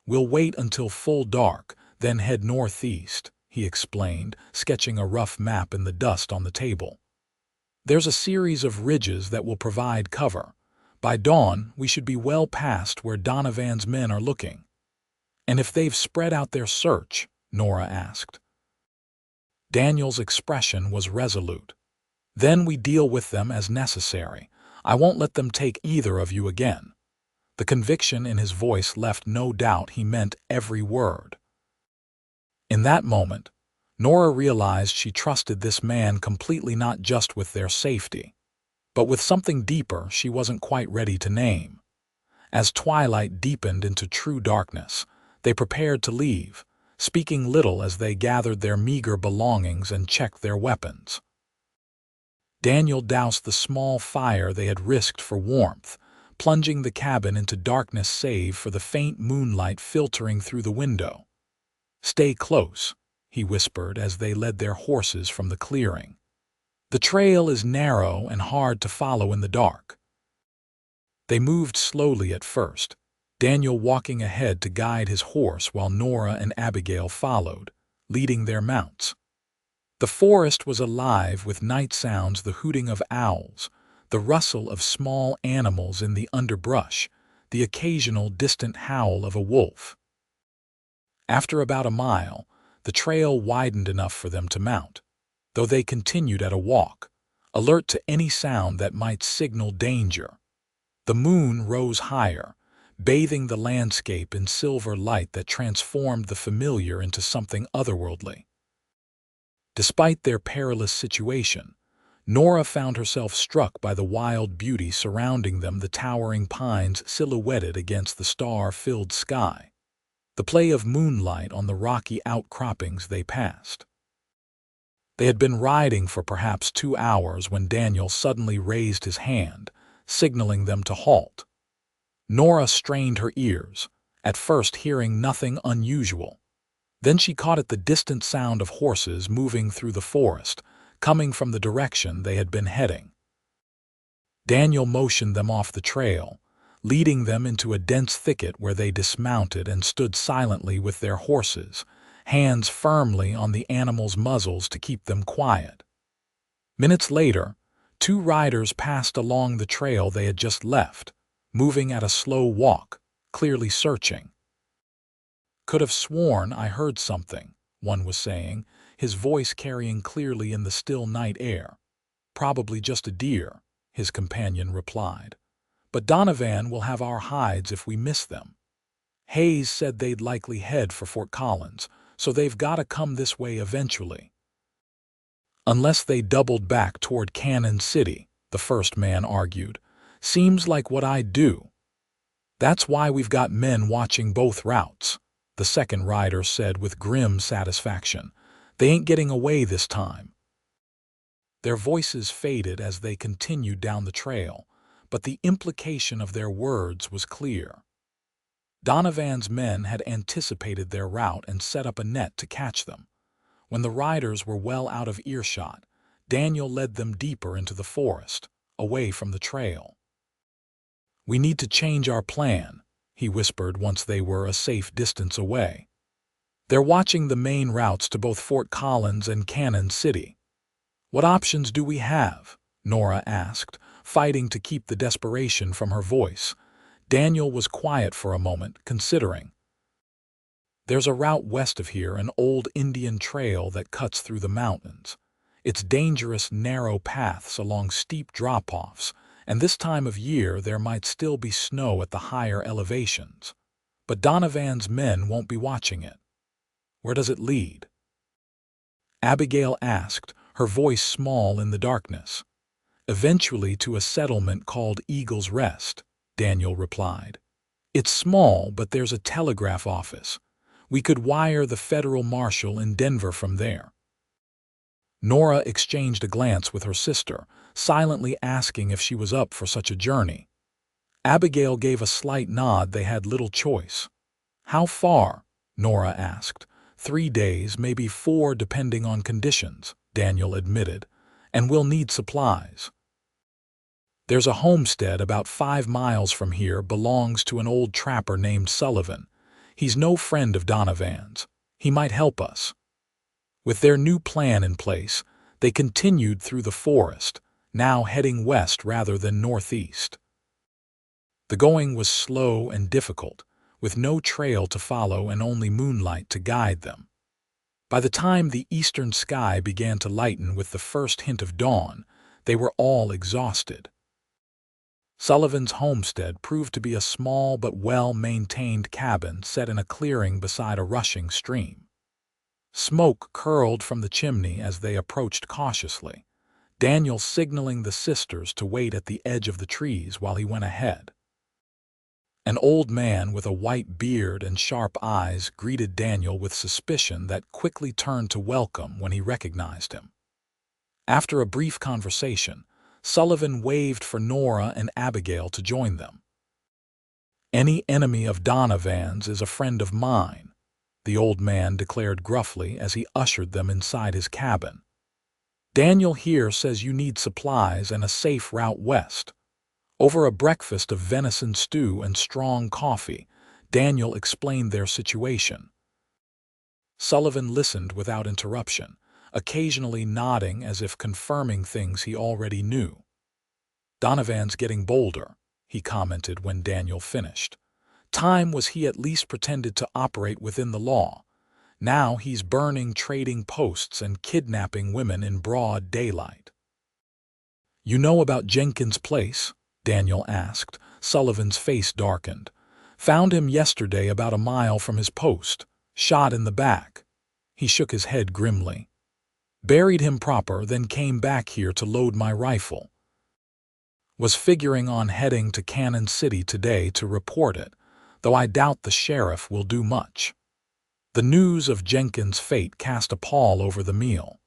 "We'll wait until full dark, then head northeast," he explained, sketching a rough map in the dust on the table. "There's a series of ridges that will provide cover. By dawn, we should be well past where Donovan's men are looking." "And if they've spread out their search?" Nora asked. Daniel's expression was resolute. "Then we deal with them as necessary. I won't let them take either of you again." The conviction in his voice left no doubt he meant every word. In that moment, Nora realized she trusted this man completely, not just with their safety, but with something deeper she wasn't quite ready to name. As twilight deepened into true darkness, they prepared to leave, speaking little as they gathered their meager belongings and checked their weapons. Daniel doused the small fire they had risked for warmth, plunging the cabin into darkness save for the faint moonlight filtering through the window. "Stay close," he whispered as they led their horses from the clearing. "The trail is narrow and hard to follow in the dark." They moved slowly at first, Daniel walking ahead to guide his horse while Nora and Abigail followed, leading their mounts. The forest was alive with night sounds, the hooting of owls, the rustle of small animals in the underbrush, the occasional distant howl of a wolf. After about a mile, the trail widened enough for them to mount, though they continued at a walk, alert to any sound that might signal danger. The moon rose higher, bathing the landscape in silver light that transformed the familiar into something otherworldly. Despite their perilous situation, Nora found herself struck by the wild beauty surrounding them, the towering pines silhouetted against the star-filled sky, the play of moonlight on the rocky outcroppings they passed. They had been riding for perhaps 2 hours when Daniel suddenly raised his hand, signaling them to halt. Nora strained her ears, at first hearing nothing unusual. Then she caught at the distant sound of horses moving through the forest, coming from the direction they had been heading. Daniel motioned them off the trail, leading them into a dense thicket where they dismounted and stood silently with their horses, hands firmly on the animals' muzzles to keep them quiet. Minutes later, 2 riders passed along the trail they had just left, moving at a slow walk, clearly searching. "Could have sworn I heard something," one was saying, his voice carrying clearly in the still night air. "Probably just a deer," his companion replied. "But Donovan will have our hides if we miss them. Hayes said they'd likely head for Fort Collins, so they've got to come this way eventually." "Unless they doubled back toward Cannon City," the first man argued. "Seems like what I'd do." "That's why we've got men watching both routes," the second rider said with grim satisfaction. "They ain't getting away this time." Their voices faded as they continued down the trail, but the implication of their words was clear. Donovan's men had anticipated their route and set up a net to catch them. When the riders were well out of earshot, Daniel led them deeper into the forest, away from the trail. "We need to change our plan," he whispered once they were a safe distance away. "They're watching the main routes to both Fort Collins and Cannon City." "What options do we have?" Nora asked, fighting to keep the desperation from her voice. Daniel was quiet for a moment, considering. There's a route west of here, an old Indian trail that cuts through the mountains. It's dangerous, narrow paths along steep drop-offs, and this time of year there might still be snow at the higher elevations. But Donovan's men won't be watching it. Where does it lead? Abigail asked, her voice small in the darkness. Eventually to a settlement called Eagle's Rest, Daniel replied. It's small, but there's a telegraph office. We could wire the federal marshal in Denver from there. Nora exchanged a glance with her sister, silently asking if she was up for such a journey. Abigail gave a slight nod. They had little choice. How far? Nora asked. 3 days, maybe 4 depending on conditions, Daniel admitted, and we'll need supplies. There's a homestead about 5 miles from here, belongs to an old trapper named Sullivan. He's no friend of Donovan's. He might help us. With their new plan in place, they continued through the forest, now heading west rather than northeast. The going was slow and difficult, with no trail to follow and only moonlight to guide them. By the time the eastern sky began to lighten with the first hint of dawn, they were all exhausted. Sullivan's homestead proved to be a small but well-maintained cabin set in a clearing beside a rushing stream. Smoke curled from the chimney as they approached cautiously, Daniel signaling the sisters to wait at the edge of the trees while he went ahead. An old man with a white beard and sharp eyes greeted Daniel with suspicion that quickly turned to welcome when he recognized him. After a brief conversation, Sullivan waved for Nora and Abigail to join them. "Any enemy of Donovan's is a friend of mine," the old man declared gruffly as he ushered them inside his cabin. "Daniel here says you need supplies and a safe route west." Over a breakfast of venison stew and strong coffee, Daniel explained their situation. Sullivan listened without interruption, occasionally nodding as if confirming things he already knew. "Donovan's getting bolder," he commented when Daniel finished. "Time was he at least pretended to operate within the law. Now he's burning trading posts and kidnapping women in broad daylight." "You know about Jenkins' place?" Daniel asked. Sullivan's face darkened. "Found him yesterday about a mile from his post, shot in the back." He shook his head grimly. "Buried him proper, then came back here to load my rifle. Was figuring on heading to Cannon City today to report it, though I doubt the sheriff will do much." The news of Jenkins' fate cast a pall over the meal.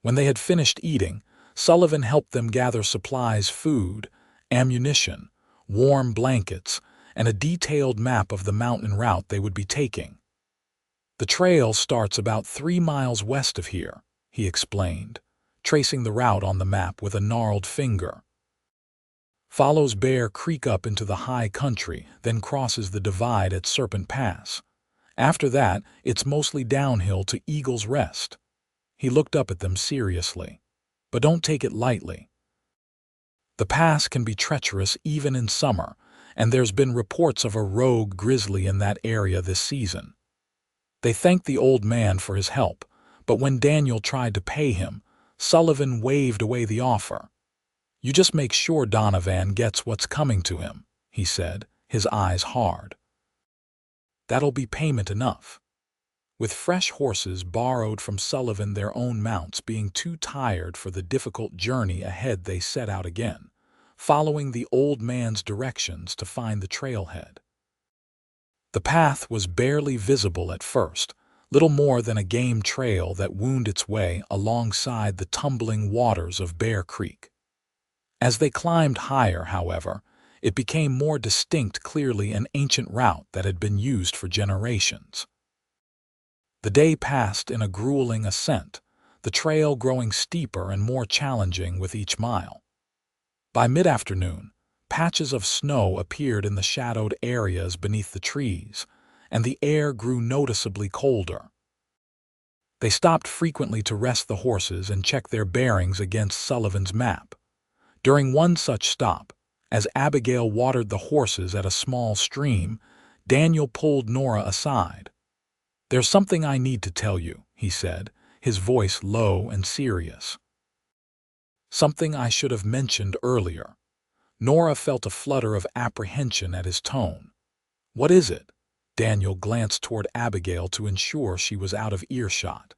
When they had finished eating, Sullivan helped them gather supplies: food, ammunition, warm blankets, and a detailed map of the mountain route they would be taking. "The trail starts about 3 miles west of here," he explained, tracing the route on the map with a gnarled finger. "Follows Bear Creek up into the high country, then crosses the divide at Serpent Pass. After that, it's mostly downhill to Eagle's Rest." He looked up at them seriously. "But don't take it lightly. The pass can be treacherous even in summer, and there's been reports of a rogue grizzly in that area this season." They thanked the old man for his help, but when Daniel tried to pay him, Sullivan waved away the offer. "You just make sure Donovan gets what's coming to him," he said, his eyes hard. "That'll be payment enough." With fresh horses borrowed from Sullivan, their own mounts being too tired for the difficult journey ahead, they set out again, following the old man's directions to find the trailhead. The path was barely visible at first, little more than a game trail that wound its way alongside the tumbling waters of Bear Creek. As they climbed higher, however, it became more distinct, clearly an ancient route that had been used for generations. The day passed in a grueling ascent, the trail growing steeper and more challenging with each mile. By mid-afternoon, patches of snow appeared in the shadowed areas beneath the trees, and the air grew noticeably colder. They stopped frequently to rest the horses and check their bearings against Sullivan's map. During one such stop, As Abigail watered the horses at a small stream, Daniel pulled Nora aside. "There's something I need to tell you," he said, his voice low and serious. "Something I should have mentioned earlier." Nora felt a flutter of apprehension at his tone. "What is it?" Daniel glanced toward Abigail to ensure she was out of earshot.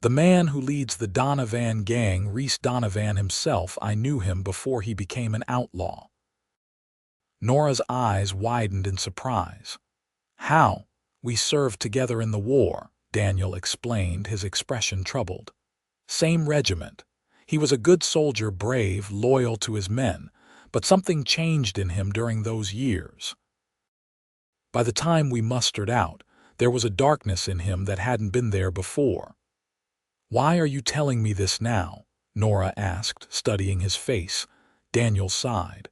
"The man who leads the Donovan gang, Reese Donovan himself, I knew him before he became an outlaw." Nora's eyes widened in surprise. "How? We served together in the war," Daniel explained, his expression troubled. "Same regiment. He was a good soldier, brave, loyal to his men, but something changed in him during those years. By the time we mustered out, there was a darkness in him that hadn't been there before." "Why are you telling me this now?" Nora asked, studying his face. Daniel sighed.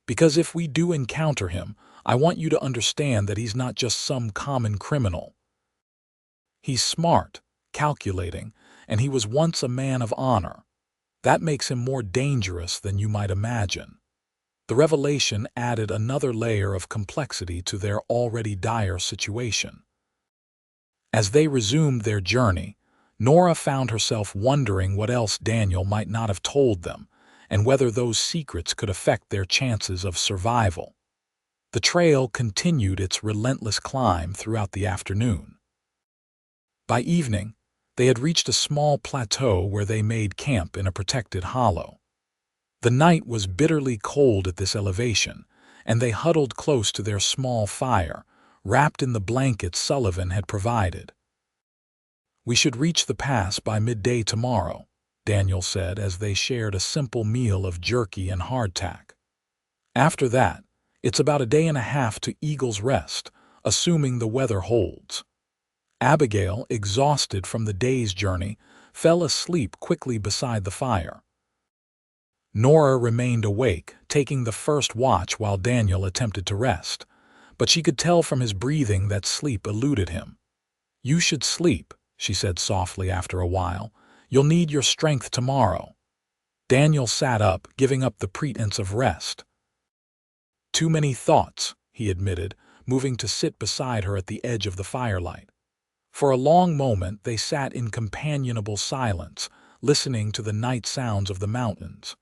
"Because if we do encounter him, I want you to understand that he's not just some common criminal. He's smart, calculating, and he was once a man of honor. That makes him more dangerous than you might imagine." The revelation added another layer of complexity to their already dire situation. As they resumed their journey, Nora found herself wondering what else Daniel might not have told them, and whether those secrets could affect their chances of survival. The trail continued its relentless climb throughout the afternoon. By evening, they had reached a small plateau where they made camp in a protected hollow. The night was bitterly cold at this elevation, and they huddled close to their small fire, wrapped in the blankets Sullivan had provided. "We should reach the pass by midday tomorrow," Daniel said as they shared a simple meal of jerky and hardtack. "After that, it's about a day and a half to Eagle's Rest, assuming the weather holds." Abigail, exhausted from the day's journey, fell asleep quickly beside the fire. Nora remained awake, taking the first watch while Daniel attempted to rest, but she could tell from his breathing that sleep eluded him. "You should sleep," she said softly after a while. "You'll need your strength tomorrow." Daniel sat up, giving up the pretense of rest. "Too many thoughts," he admitted, moving to sit beside her at the edge of the firelight. For a long moment they sat in companionable silence, listening to the night sounds of the mountains.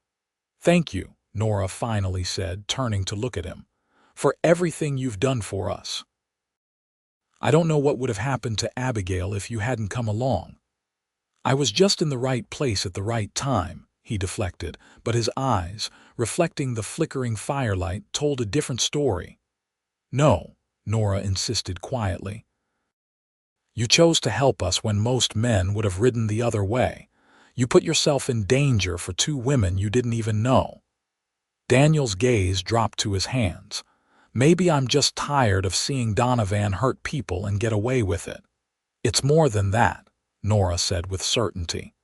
"Thank you," Nora finally said, turning to look at him, "for everything you've done for us. I don't know what would have happened to Abigail if you hadn't come along." "I was just in the right place at the right time," he deflected, but his eyes, reflecting the flickering firelight, told a different story. "No," Nora insisted quietly. "You chose to help us when most men would have ridden the other way. You put yourself in danger for two women you didn't even know." Daniel's gaze dropped to his hands. "Maybe I'm just tired of seeing Donovan hurt people and get away with it." "It's more than that," Nora said with certainty.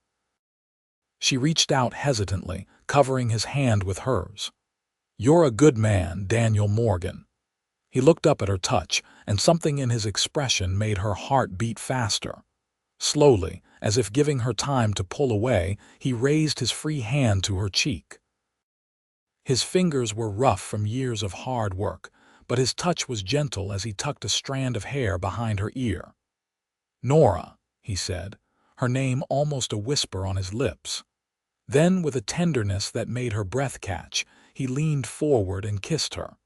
She reached out hesitantly, covering his hand with hers. "You're a good man, Daniel Morgan." He looked up at her touch, and something in his expression made her heart beat faster. Slowly, as if giving her time to pull away, he raised his free hand to her cheek. His fingers were rough from years of hard work, but his touch was gentle as he tucked a strand of hair behind her ear. "Nora," he said, her name almost a whisper on his lips. Then, with a tenderness that made her breath catch, he leaned forward and kissed her.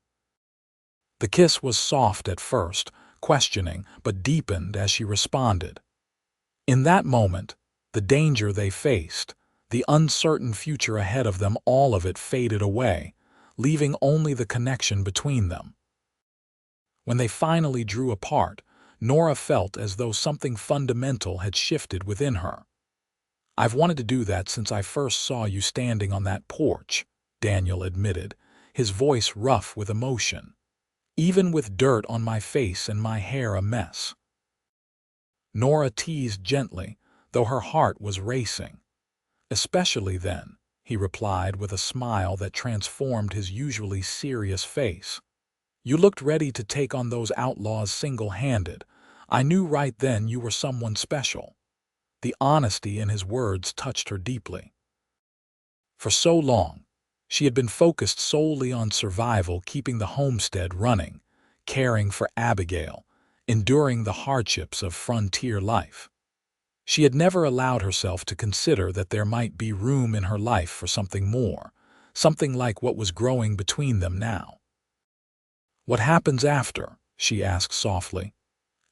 The kiss was soft at first, questioning, but deepened as she responded. In that moment, the danger they faced, the uncertain future ahead of them, all of it faded away, leaving only the connection between them. When they finally drew apart, Nora felt as though something fundamental had shifted within her. "I've wanted to do that since I first saw you standing on that porch," Daniel admitted, his voice rough with emotion. "Even with dirt on my face and my hair a mess." Nora teased gently, though her heart was racing. "Especially then," he replied with a smile that transformed his usually serious face. "You looked ready to take on those outlaws single-handed. I knew right then you were someone special." The honesty in his words touched her deeply. "For so long," She had been focused solely on survival, keeping the homestead running, caring for Abigail, enduring the hardships of frontier life. She had never allowed herself to consider that there might be room in her life for something more, something like what was growing between them now. "What happens after?" she asked softly.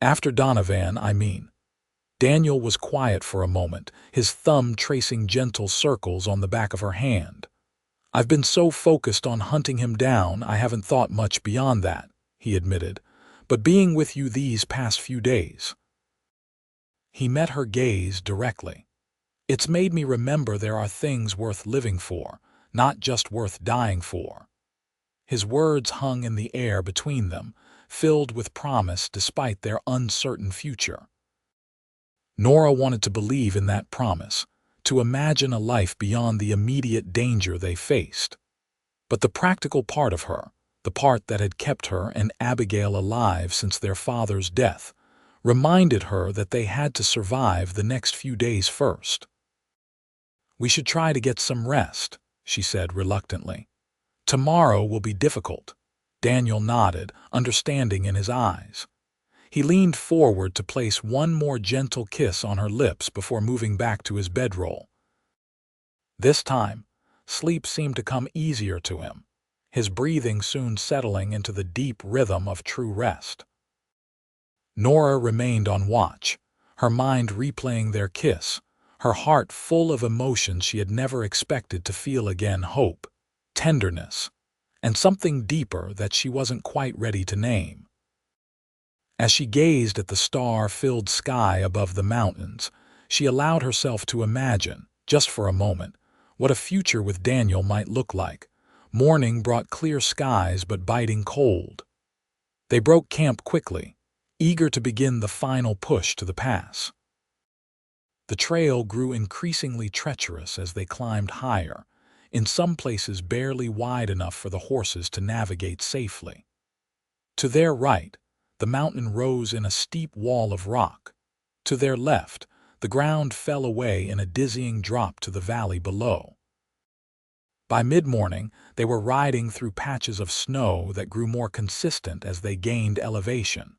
"After Donovan, I mean." Daniel was quiet for a moment, his thumb tracing gentle circles on the back of her hand. "I've been so focused on hunting him down, I haven't thought much beyond that," he admitted. "But being with you these past few days—" He met her gaze directly. "It's made me remember there are things worth living for, not just worth dying for." His words hung in the air between them, filled with promise despite their uncertain future. Nora wanted to believe in that promise, to imagine a life beyond the immediate danger they faced. But the practical part of her, the part that had kept her and Abigail alive since their father's death, reminded her that they had to survive the next few days first. "We should try to get some rest," she said reluctantly. "Tomorrow will be difficult." Daniel nodded, understanding in his eyes. He leaned forward to place one more gentle kiss on her lips before moving back to his bedroll. This time, sleep seemed to come easier to him, his breathing soon settling into the deep rhythm of true rest. Nora remained on watch, her mind replaying their kiss, her heart full of emotions she had never expected to feel again: hope, tenderness, and something deeper that she wasn't quite ready to name. As she gazed at the star-filled sky above the mountains, she allowed herself to imagine, just for a moment, what a future with Daniel might look like. Morning brought clear skies but biting cold. They broke camp quickly, eager to begin the final push to the pass. The trail grew increasingly treacherous as they climbed higher, in some places barely wide enough for the horses to navigate safely. To their right, the mountain rose in a steep wall of rock. To their left, the ground fell away in a dizzying drop to the valley below. By mid-morning, they were riding through patches of snow that grew more consistent as they gained elevation.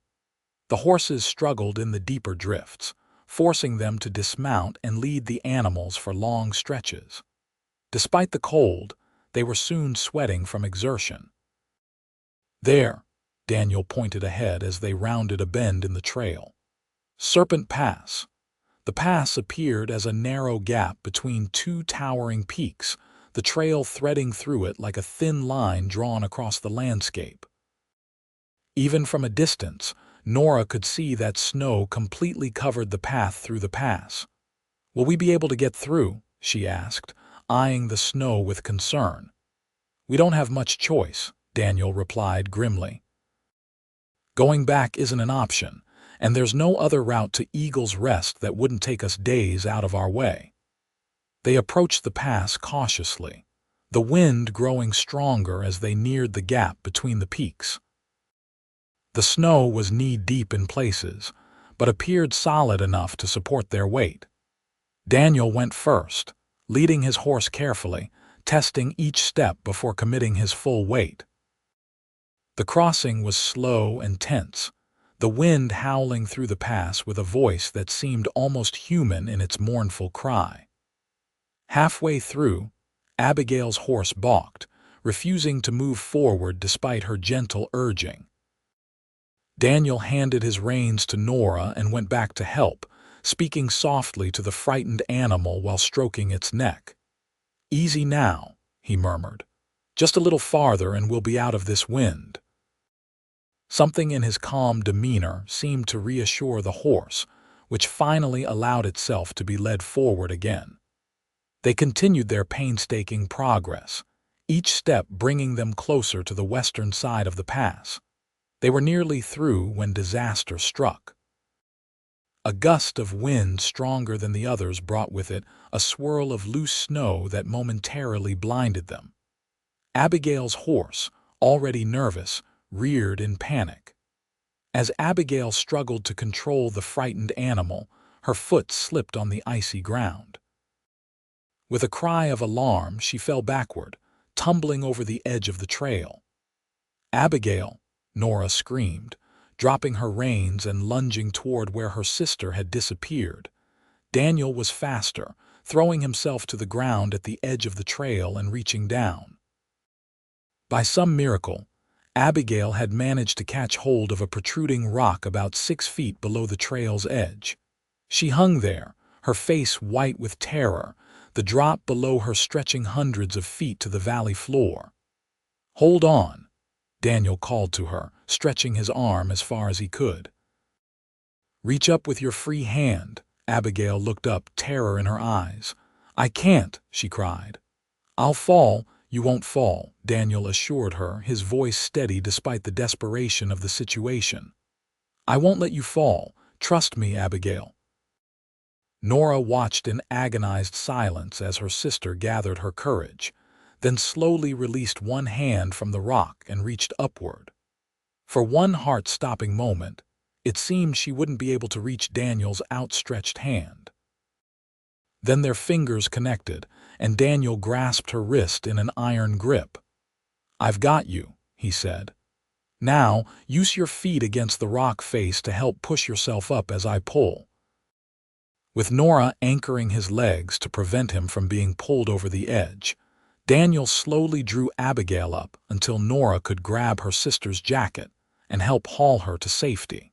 The horses struggled in the deeper drifts, forcing them to dismount and lead the animals for long stretches. Despite the cold, they were soon sweating from exertion. "There," Daniel pointed ahead as they rounded a bend in the trail. "Serpent Pass." The pass appeared as a narrow gap between two towering peaks, the trail threading through it like a thin line drawn across the landscape. Even from a distance, Nora could see that snow completely covered the path through the pass. "Will we be able to get through?" she asked, eyeing the snow with concern. "We don't have much choice," Daniel replied grimly. "Going back isn't an option, and there's no other route to Eagle's Rest that wouldn't take us days out of our way." They approached the pass cautiously, the wind growing stronger as they neared the gap between the peaks. The snow was knee-deep in places, but appeared solid enough to support their weight. Daniel went first, leading his horse carefully, testing each step before committing his full weight. The crossing was slow and tense, the wind howling through the pass with a voice that seemed almost human in its mournful cry. Halfway through, Abigail's horse balked, refusing to move forward despite her gentle urging. Daniel handed his reins to Nora and went back to help, speaking softly to the frightened animal while stroking its neck. "Easy now," he murmured. "Just a little farther and we'll be out of this wind." Something in his calm demeanor seemed to reassure the horse, which finally allowed itself to be led forward again. They continued their painstaking progress, each step bringing them closer to the western side of the pass. They were nearly through when disaster struck. A gust of wind stronger than the others brought with it a swirl of loose snow that momentarily blinded them. Abigail's horse, already nervous, reared in panic. As Abigail struggled to control the frightened animal, her foot slipped on the icy ground. With a cry of alarm, she fell backward, tumbling over the edge of the trail. "Abigail!" Nora screamed, dropping her reins and lunging toward where her sister had disappeared. Daniel was faster, throwing himself to the ground at the edge of the trail and reaching down. By some miracle, Abigail had managed to catch hold of a protruding rock about 6 feet below the trail's edge. She hung there, her face white with terror, the drop below her stretching hundreds of feet to the valley floor. "Hold on," Daniel called to her, stretching his arm as far as he could. "Reach up with your free hand." Abigail looked up, terror in her eyes. "I can't," she cried. "I'll fall." "You won't fall," Daniel assured her, his voice steady despite the desperation of the situation. "I won't let you fall. Trust me, Abigail." Nora watched in agonized silence as her sister gathered her courage, then slowly released one hand from the rock and reached upward. For one heart-stopping moment, it seemed she wouldn't be able to reach Daniel's outstretched hand. Then their fingers connected, and Daniel grasped her wrist in an iron grip. "I've got you," he said. "Now, use your feet against the rock face to help push yourself up as I pull." With Nora anchoring his legs to prevent him from being pulled over the edge, Daniel slowly drew Abigail up until Nora could grab her sister's jacket and help haul her to safety.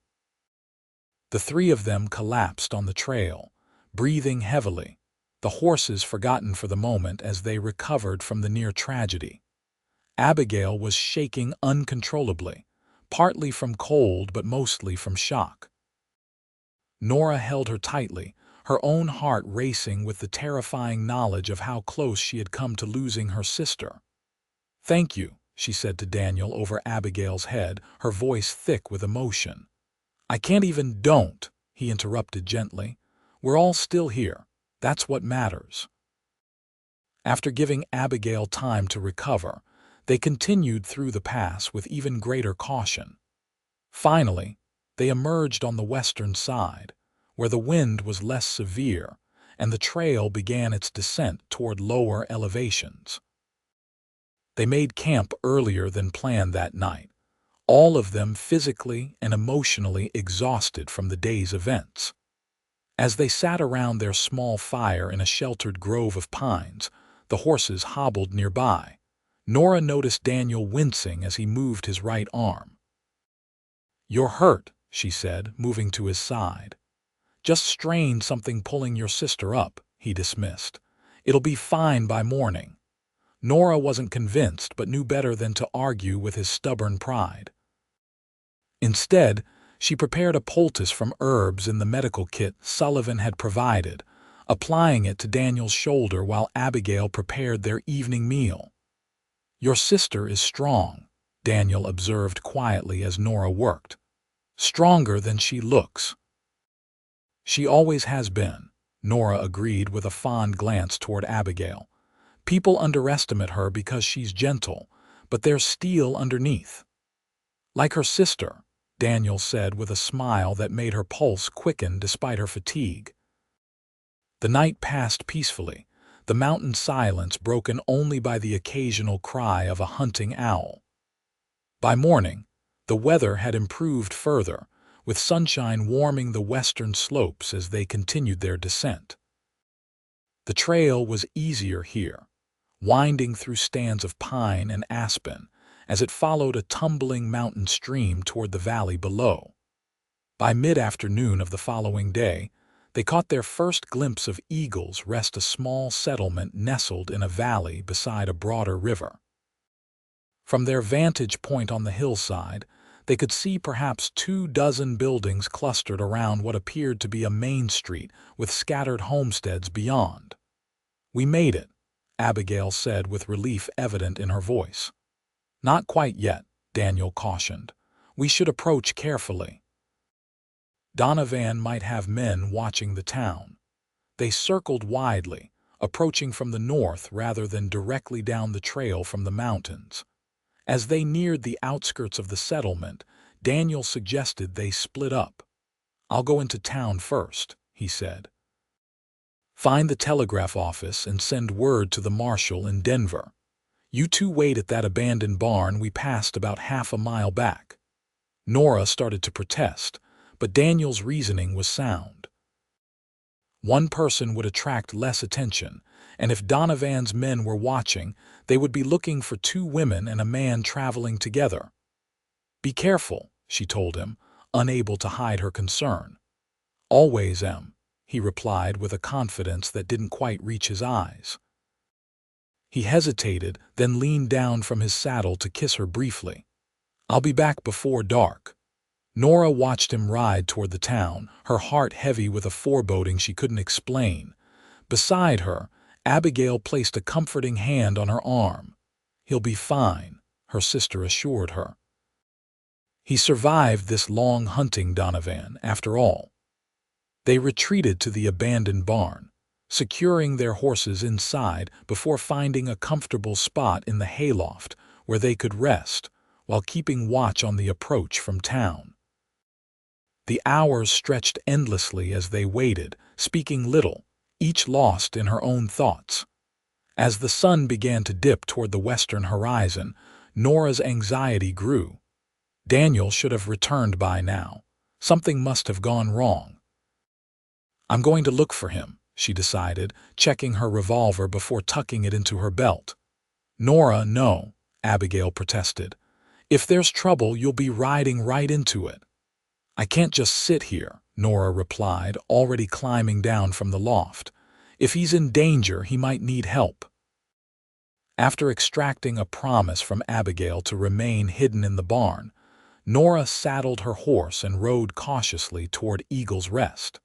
The three of them collapsed on the trail, breathing heavily, the horses forgotten for the moment as they recovered from the near tragedy. Abigail was shaking uncontrollably, partly from cold but mostly from shock. Nora held her tightly, her own heart racing with the terrifying knowledge of how close she had come to losing her sister. "Thank you," she said to Daniel over Abigail's head, her voice thick with emotion. "I can't even." "Don't," he interrupted gently. "We're all still here. That's what matters." After giving Abigail time to recover, they continued through the pass with even greater caution. Finally, they emerged on the western side, where the wind was less severe, and the trail began its descent toward lower elevations. They made camp earlier than planned that night, all of them physically and emotionally exhausted from the day's events. As they sat around their small fire in a sheltered grove of pines, the horses hobbled nearby. Nora noticed Daniel wincing as he moved his right arm. "You're hurt," she said, moving to his side. "Just strained something pulling your sister up," he dismissed. "It'll be fine by morning." Nora wasn't convinced but knew better than to argue with his stubborn pride. Instead, she prepared a poultice from herbs in the medical kit Sullivan had provided, applying it to Daniel's shoulder while Abigail prepared their evening meal. "Your sister is strong," Daniel observed quietly as Nora worked. "Stronger than she looks." "She always has been," Nora agreed with a fond glance toward Abigail. "People underestimate her because she's gentle, but there's steel underneath." "Like her sister," Daniel said with a smile that made her pulse quicken despite her fatigue. The night passed peacefully, the mountain silence broken only by the occasional cry of a hunting owl. By morning, the weather had improved further, with sunshine warming the western slopes as they continued their descent. The trail was easier here, winding through stands of pine and aspen, as it followed a tumbling mountain stream toward the valley below. By mid-afternoon of the following day, they caught their first glimpse of Eagles Rest, a small settlement nestled in a valley beside a broader river. From their vantage point on the hillside, they could see perhaps 24 buildings clustered around what appeared to be a main street with scattered homesteads beyond. "We made it," Abigail said with relief evident in her voice. "Not quite yet," Daniel cautioned. "We should approach carefully." Donovan might have men watching the town. They circled widely, approaching from the north rather than directly down the trail from the mountains. As they neared the outskirts of the settlement, Daniel suggested they split up. "I'll go into town first," he said. "Find the telegraph office and send word to the marshal in Denver. You two wait at that abandoned barn we passed about half a mile back." Nora started to protest, but Daniel's reasoning was sound. One person would attract less attention, and if Donovan's men were watching, they would be looking for two women and a man traveling together. "Be careful," she told him, unable to hide her concern. "Always am," he replied with a confidence that didn't quite reach his eyes. He hesitated, then leaned down from his saddle to kiss her briefly. "I'll be back before dark." Nora watched him ride toward the town, her heart heavy with a foreboding she couldn't explain. Beside her, Abigail placed a comforting hand on her arm. "He'll be fine," her sister assured her. He survived this long hunting, Donovan, after all. They retreated to the abandoned barn, securing their horses inside before finding a comfortable spot in the hayloft where they could rest while keeping watch on the approach from town. The hours stretched endlessly as they waited, speaking little, each lost in her own thoughts. As the sun began to dip toward the western horizon, Nora's anxiety grew. Daniel should have returned by now. Something must have gone wrong. "I'm going to look for him," she decided, checking her revolver before tucking it into her belt. "Nora, no," Abigail protested. "If there's trouble, you'll be riding right into it." "I can't just sit here," Nora replied, already climbing down from the loft. "If he's in danger, he might need help." After extracting a promise from Abigail to remain hidden in the barn, Nora saddled her horse and rode cautiously toward Eagle's Rest.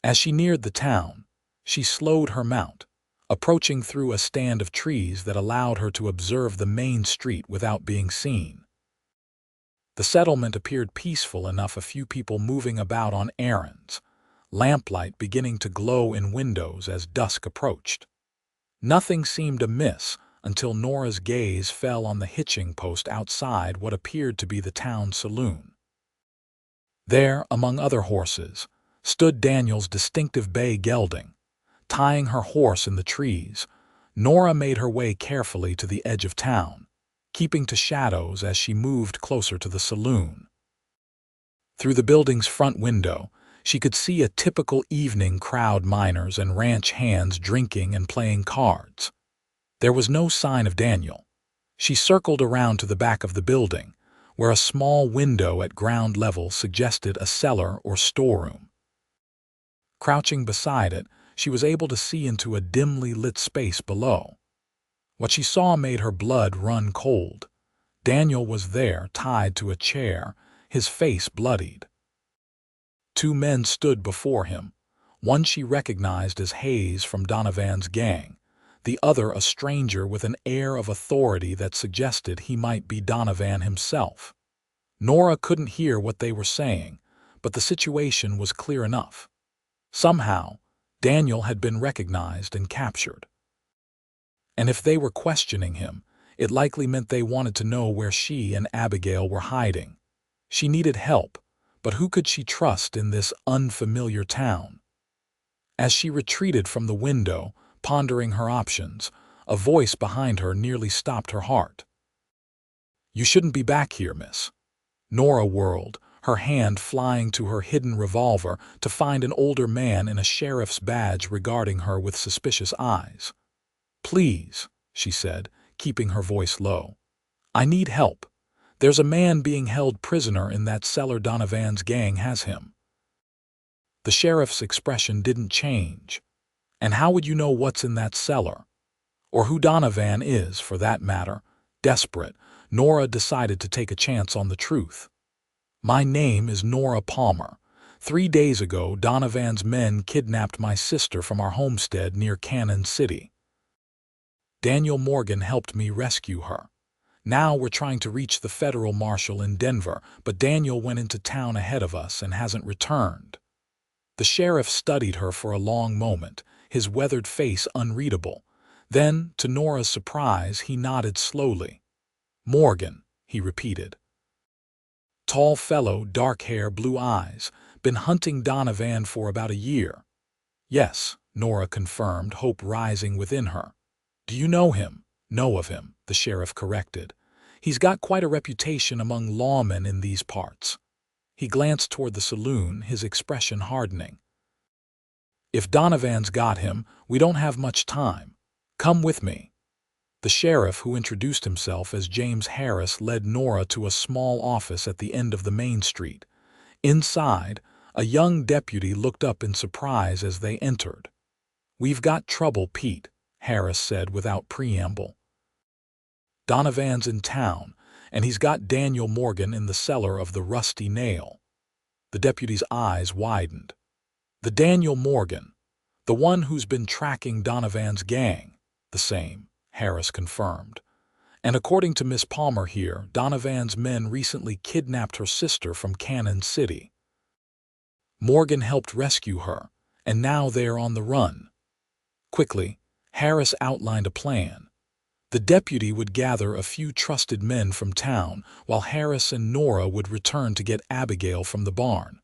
As she neared the town, she slowed her mount, approaching through a stand of trees that allowed her to observe the main street without being seen. The settlement appeared peaceful enough, a few people moving about on errands, lamplight beginning to glow in windows as dusk approached. Nothing seemed amiss until Nora's gaze fell on the hitching post outside what appeared to be the town saloon. There, among other horses, stood Daniel's distinctive bay gelding. Tying her horse in the trees, Nora made her way carefully to the edge of town, keeping to shadows as she moved closer to the saloon. Through the building's front window, she could see a typical evening crowd, miners and ranch hands drinking and playing cards. There was no sign of Daniel. She circled around to the back of the building, where a small window at ground level suggested a cellar or storeroom. Crouching beside it, she was able to see into a dimly lit space below. What she saw made her blood run cold. Daniel was there, tied to a chair, his face bloodied. Two men stood before him. One she recognized as Hayes from Donovan's gang, the other a stranger with an air of authority that suggested he might be Donovan himself. Nora couldn't hear what they were saying, but the situation was clear enough. Somehow, Daniel had been recognized and captured. And if they were questioning him, it likely meant they wanted to know where she and Abigail were hiding. She needed help, but who could she trust in this unfamiliar town? As she retreated from the window, pondering her options, a voice behind her nearly stopped her heart. "You shouldn't be back here, miss." Nora whirled, her hand flying to her hidden revolver to find an older man in a sheriff's badge regarding her with suspicious eyes. "Please," she said, keeping her voice low. "I need help. There's a man being held prisoner in that cellar. Donovan's gang has him." The sheriff's expression didn't change. "And how would you know what's in that cellar? Or who Donovan is, for that matter?" Desperate, Nora decided to take a chance on the truth. "My name is Nora Palmer. 3 days ago, Donovan's men kidnapped my sister from our homestead near Cannon City. Daniel Morgan helped me rescue her. Now we're trying to reach the federal marshal in Denver, but Daniel went into town ahead of us and hasn't returned." The sheriff studied her for a long moment, his weathered face unreadable. Then, to Nora's surprise, he nodded slowly. "Morgan," he repeated. "Tall fellow, dark hair, blue eyes. Been hunting Donovan for about a year." "Yes," Nora confirmed, hope rising within her. "Do you know him?" know of him," the sheriff corrected. "He's got quite a reputation among lawmen in these parts." He glanced toward the saloon, his expression hardening. "If Donovan's got him, we don't have much time. Come with me." The sheriff, who introduced himself as James Harris, led Nora to a small office at the end of the main street. Inside, a young deputy looked up in surprise as they entered. "We've got trouble, Pete," Harris said without preamble. "Donovan's in town, and he's got Daniel Morgan in the cellar of the Rusty Nail." The deputy's eyes widened. "The Daniel Morgan, the one who's been tracking Donovan's gang?" "The same," Harris confirmed. "And according to Miss Palmer here, Donovan's men recently kidnapped her sister from Cannon City. Morgan helped rescue her, and now they're on the run." Quickly, Harris outlined a plan. The deputy would gather a few trusted men from town, while Harris and Nora would return to get Abigail from the barn.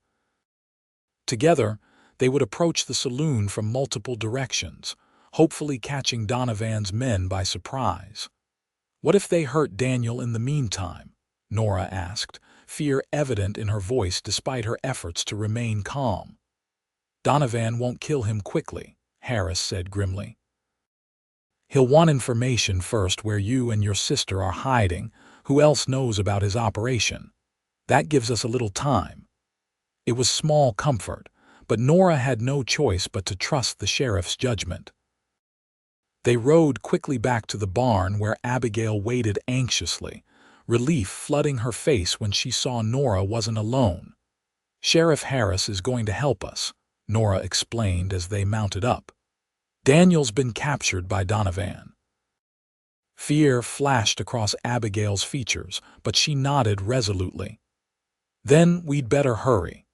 Together, they would approach the saloon from multiple directions, hopefully catching Donovan's men by surprise. "What if they hurt Daniel in the meantime?" Nora asked, fear evident in her voice despite her efforts to remain calm. "Donovan won't kill him quickly," Harris said grimly. "He'll want information first where you and your sister are hiding, who else knows about his operation. That gives us a little time." It was small comfort, but Nora had no choice but to trust the sheriff's judgment. They rode quickly back to the barn where Abigail waited anxiously, relief flooding her face when she saw Nora wasn't alone. "Sheriff Harris is going to help us," Nora explained as they mounted up. "Daniel's been captured by Donovan." Fear flashed across Abigail's features, but she nodded resolutely. "Then we'd better hurry."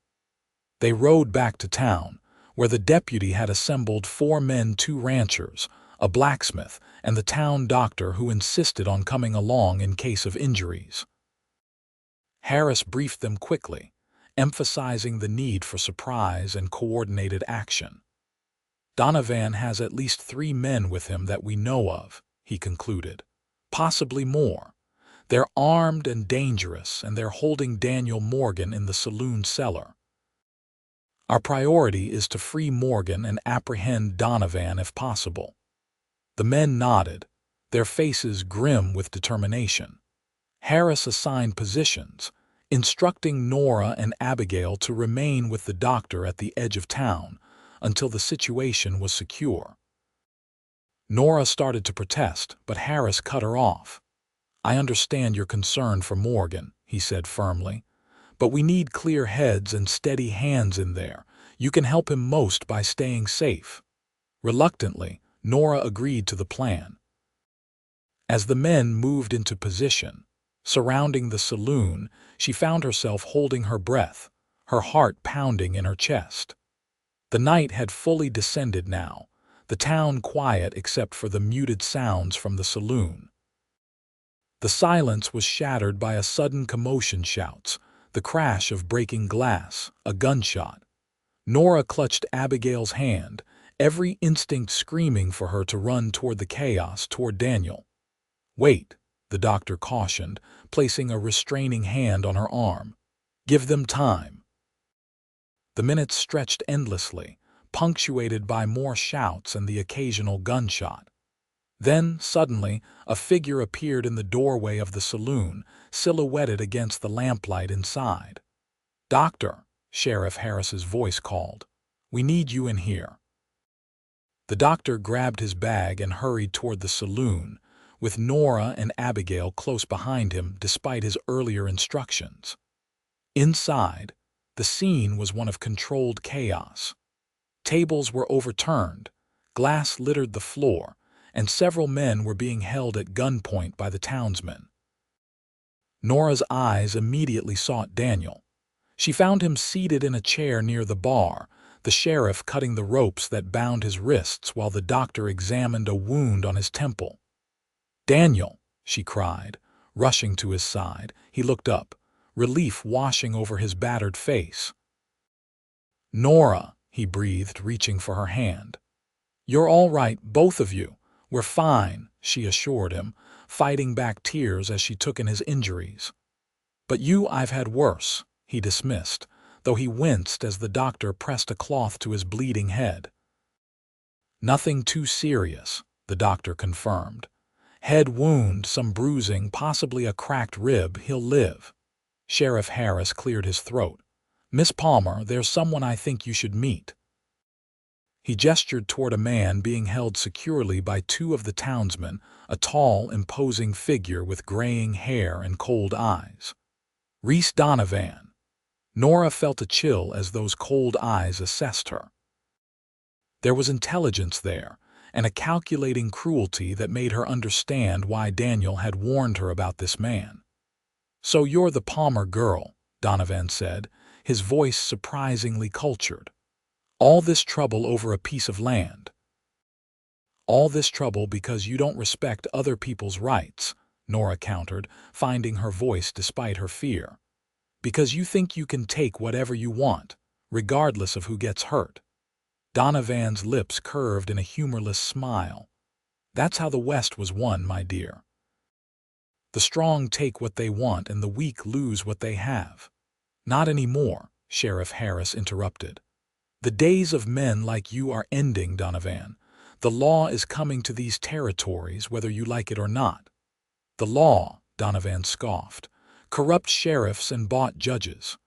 They rode back to town, where the deputy had assembled 4 men, 2 ranchers, a blacksmith, and the town doctor who insisted on coming along in case of injuries. Harris briefed them quickly, emphasizing the need for surprise and coordinated action. "Donovan has at least 3 men with him that we know of," he concluded. "Possibly more. They're armed and dangerous, and they're holding Daniel Morgan in the saloon cellar. Our priority is to free Morgan and apprehend Donovan if possible." The men nodded, their faces grim with determination. Harris assigned positions, instructing Nora and Abigail to remain with the doctor at the edge of town until the situation was secure. Nora started to protest, but Harris cut her off. "I understand your concern for Morgan," he said firmly, "but we need clear heads and steady hands in there. You can help him most by staying safe." Reluctantly, Nora agreed to the plan. As the men moved into position, surrounding the saloon, she found herself holding her breath, her heart pounding in her chest. The night had fully descended now, the town quiet except for the muted sounds from the saloon. The silence was shattered by a sudden commotion: shouts, the crash of breaking glass, a gunshot. Nora clutched Abigail's hand, every instinct screaming for her to run toward the chaos, toward Daniel. "Wait," the doctor cautioned, placing a restraining hand on her arm. "Give them time." The minutes stretched endlessly, punctuated by more shouts and the occasional gunshot. Then, suddenly, a figure appeared in the doorway of the saloon, silhouetted against the lamplight inside. "Doctor," Sheriff Harris's voice called, "we need you in here." The doctor grabbed his bag and hurried toward the saloon, with Nora and Abigail close behind him despite his earlier instructions. Inside, the scene was one of controlled chaos. Tables were overturned, glass littered the floor, and several men were being held at gunpoint by the townsmen. Nora's eyes immediately sought Daniel. She found him seated in a chair near the bar, the sheriff cutting the ropes that bound his wrists while the doctor examined a wound on his temple. "Daniel," she cried, rushing to his side. He looked up, relief washing over his battered face. "Nora," he breathed, reaching for her hand. "You're all right, both of you. "We're fine," she assured him, fighting back tears as she took in his injuries. "But I've had worse," he dismissed, though he winced as the doctor pressed a cloth to his bleeding head. "Nothing too serious," the doctor confirmed. "Head wound, some bruising, possibly a cracked rib. He'll live." Sheriff Harris cleared his throat. "Miss Palmer, there's someone I think you should meet." He gestured toward a man being held securely by two of the townsmen, a tall, imposing figure with graying hair and cold eyes. Reese Donovan. Nora felt a chill as those cold eyes assessed her. There was intelligence there, and a calculating cruelty that made her understand why Daniel had warned her about this man. "So you're the Palmer girl," Donovan said, his voice surprisingly cultured. "All this trouble over a piece of land." "All this trouble because you don't respect other people's rights," Nora countered, finding her voice despite her fear. "Because you think you can take whatever you want, regardless of who gets hurt." Donovan's lips curved in a humorless smile. "That's how the West was won, my dear. The strong take what they want and the weak lose what they have." "Not anymore," Sheriff Harris interrupted. "The days of men like you are ending, Donovan. The law is coming to these territories whether you like it or not." "The law," Donovan scoffed. "Corrupt sheriffs and bought judges."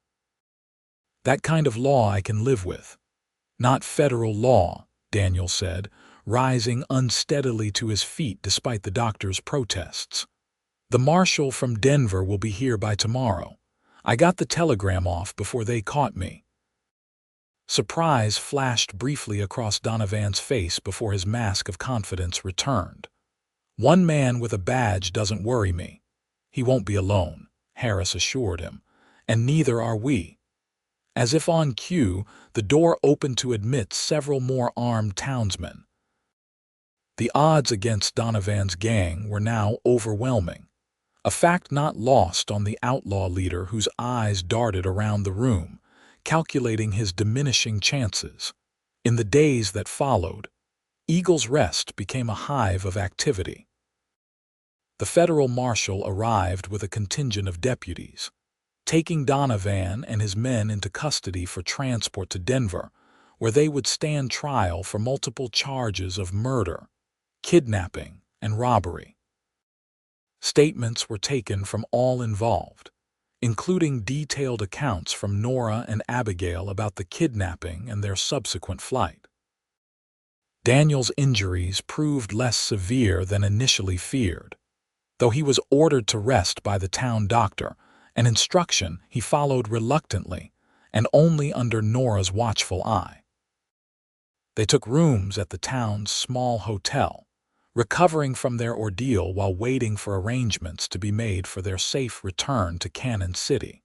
"That kind of law I can live with." "Not federal law," Daniel said, rising unsteadily to his feet despite the doctor's protests. "The marshal from Denver will be here by tomorrow. I got the telegram off before they caught me." Surprise flashed briefly across Donovan's face before his mask of confidence returned. "One man with a badge doesn't worry me." "He won't be alone," Harris assured him, "and neither are we." As if on cue, the door opened to admit several more armed townsmen. The odds against Donovan's gang were now overwhelming, a fact not lost on the outlaw leader whose eyes darted around the room, calculating his diminishing chances. In the days that followed, Eagle's Rest became a hive of activity. The federal marshal arrived with a contingent of deputies, taking Donovan and his men into custody for transport to Denver, where they would stand trial for multiple charges of murder, kidnapping, and robbery. Statements were taken from all involved, including detailed accounts from Nora and Abigail about the kidnapping and their subsequent flight. Daniel's injuries proved less severe than initially feared. Though he was ordered to rest by the town doctor, an instruction he followed reluctantly and only under Nora's watchful eye. They took rooms at the town's small hotel, recovering from their ordeal while waiting for arrangements to be made for their safe return to Cannon City.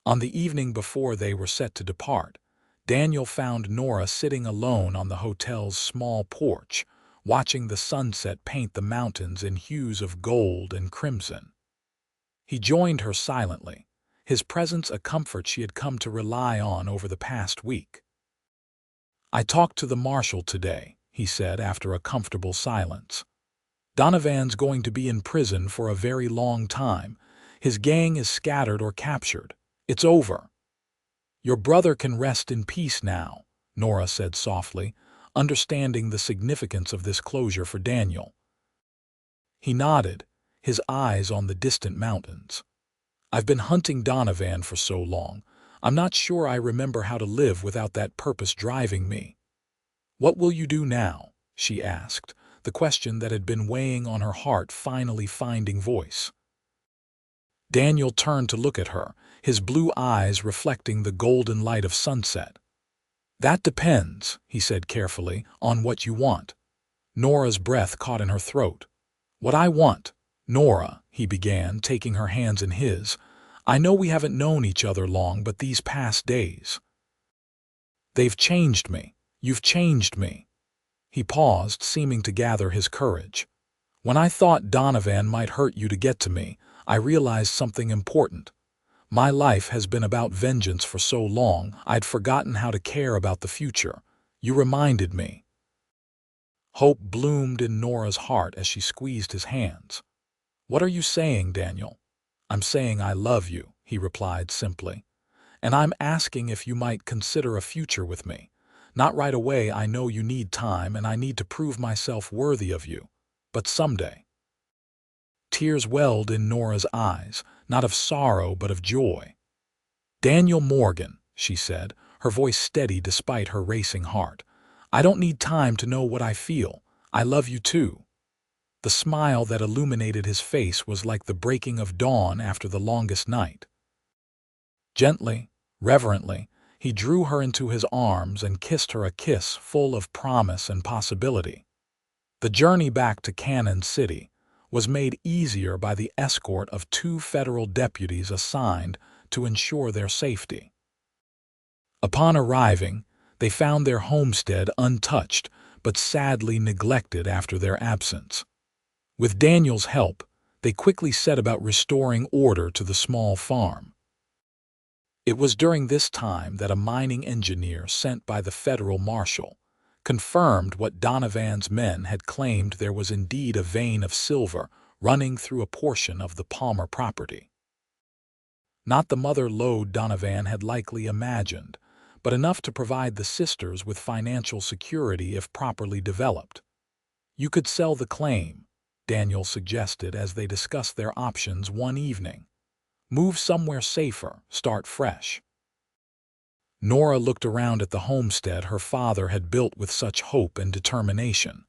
On the evening before they were set to depart, Daniel found Nora sitting alone on the hotel's small porch, watching the sunset paint the mountains in hues of gold and crimson. He joined her silently, his presence a comfort she had come to rely on over the past week. "I talked to the marshal today," he said after a comfortable silence. "Donovan's going to be in prison for a very long time. His gang is scattered or captured. It's over." "Your brother can rest in peace now," Nora said softly, understanding the significance of this closure for Daniel. He nodded, his eyes on the distant mountains. "I've been hunting Donovan for so long, I'm not sure I remember how to live without that purpose driving me." "What will you do now?" she asked, the question that had been weighing on her heart finally finding voice. Daniel turned to look at her, his blue eyes reflecting the golden light of sunset. "That depends," he said carefully, "on what you want." Nora's breath caught in her throat. "What I want, Nora," he began, taking her hands in his. "I know we haven't known each other long, but these past days, they've changed me. You've changed me." He paused, seeming to gather his courage. "When I thought Donovan might hurt you to get to me, I realized something important. My life has been about vengeance for so long, I'd forgotten how to care about the future. You reminded me." Hope bloomed in Nora's heart as she squeezed his hands. "What are you saying, Daniel?" "I'm saying I love you," he replied simply. "And I'm asking if you might consider a future with me. Not right away, I know you need time and I need to prove myself worthy of you. But someday." Tears welled in Nora's eyes, not of sorrow but of joy. "Daniel Morgan," she said, her voice steady despite her racing heart, "I don't need time to know what I feel. I love you too." The smile that illuminated his face was like the breaking of dawn after the longest night. Gently, reverently, he drew her into his arms and kissed her a kiss full of promise and possibility. The journey back to Cannon City was made easier by the escort of 2 federal deputies assigned to ensure their safety. Upon arriving, they found their homestead untouched but sadly neglected after their absence. With Daniel's help, they quickly set about restoring order to the small farm. It was during this time that a mining engineer sent by the federal marshal confirmed what Donovan's men had claimed: there was indeed a vein of silver running through a portion of the Palmer property. Not the mother lode Donovan had likely imagined, but enough to provide the sisters with financial security if properly developed. "You could sell the claim," Daniel suggested as they discussed their options one evening. "Move somewhere safer, start fresh." Nora looked around at the homestead her father had built with such hope and determination.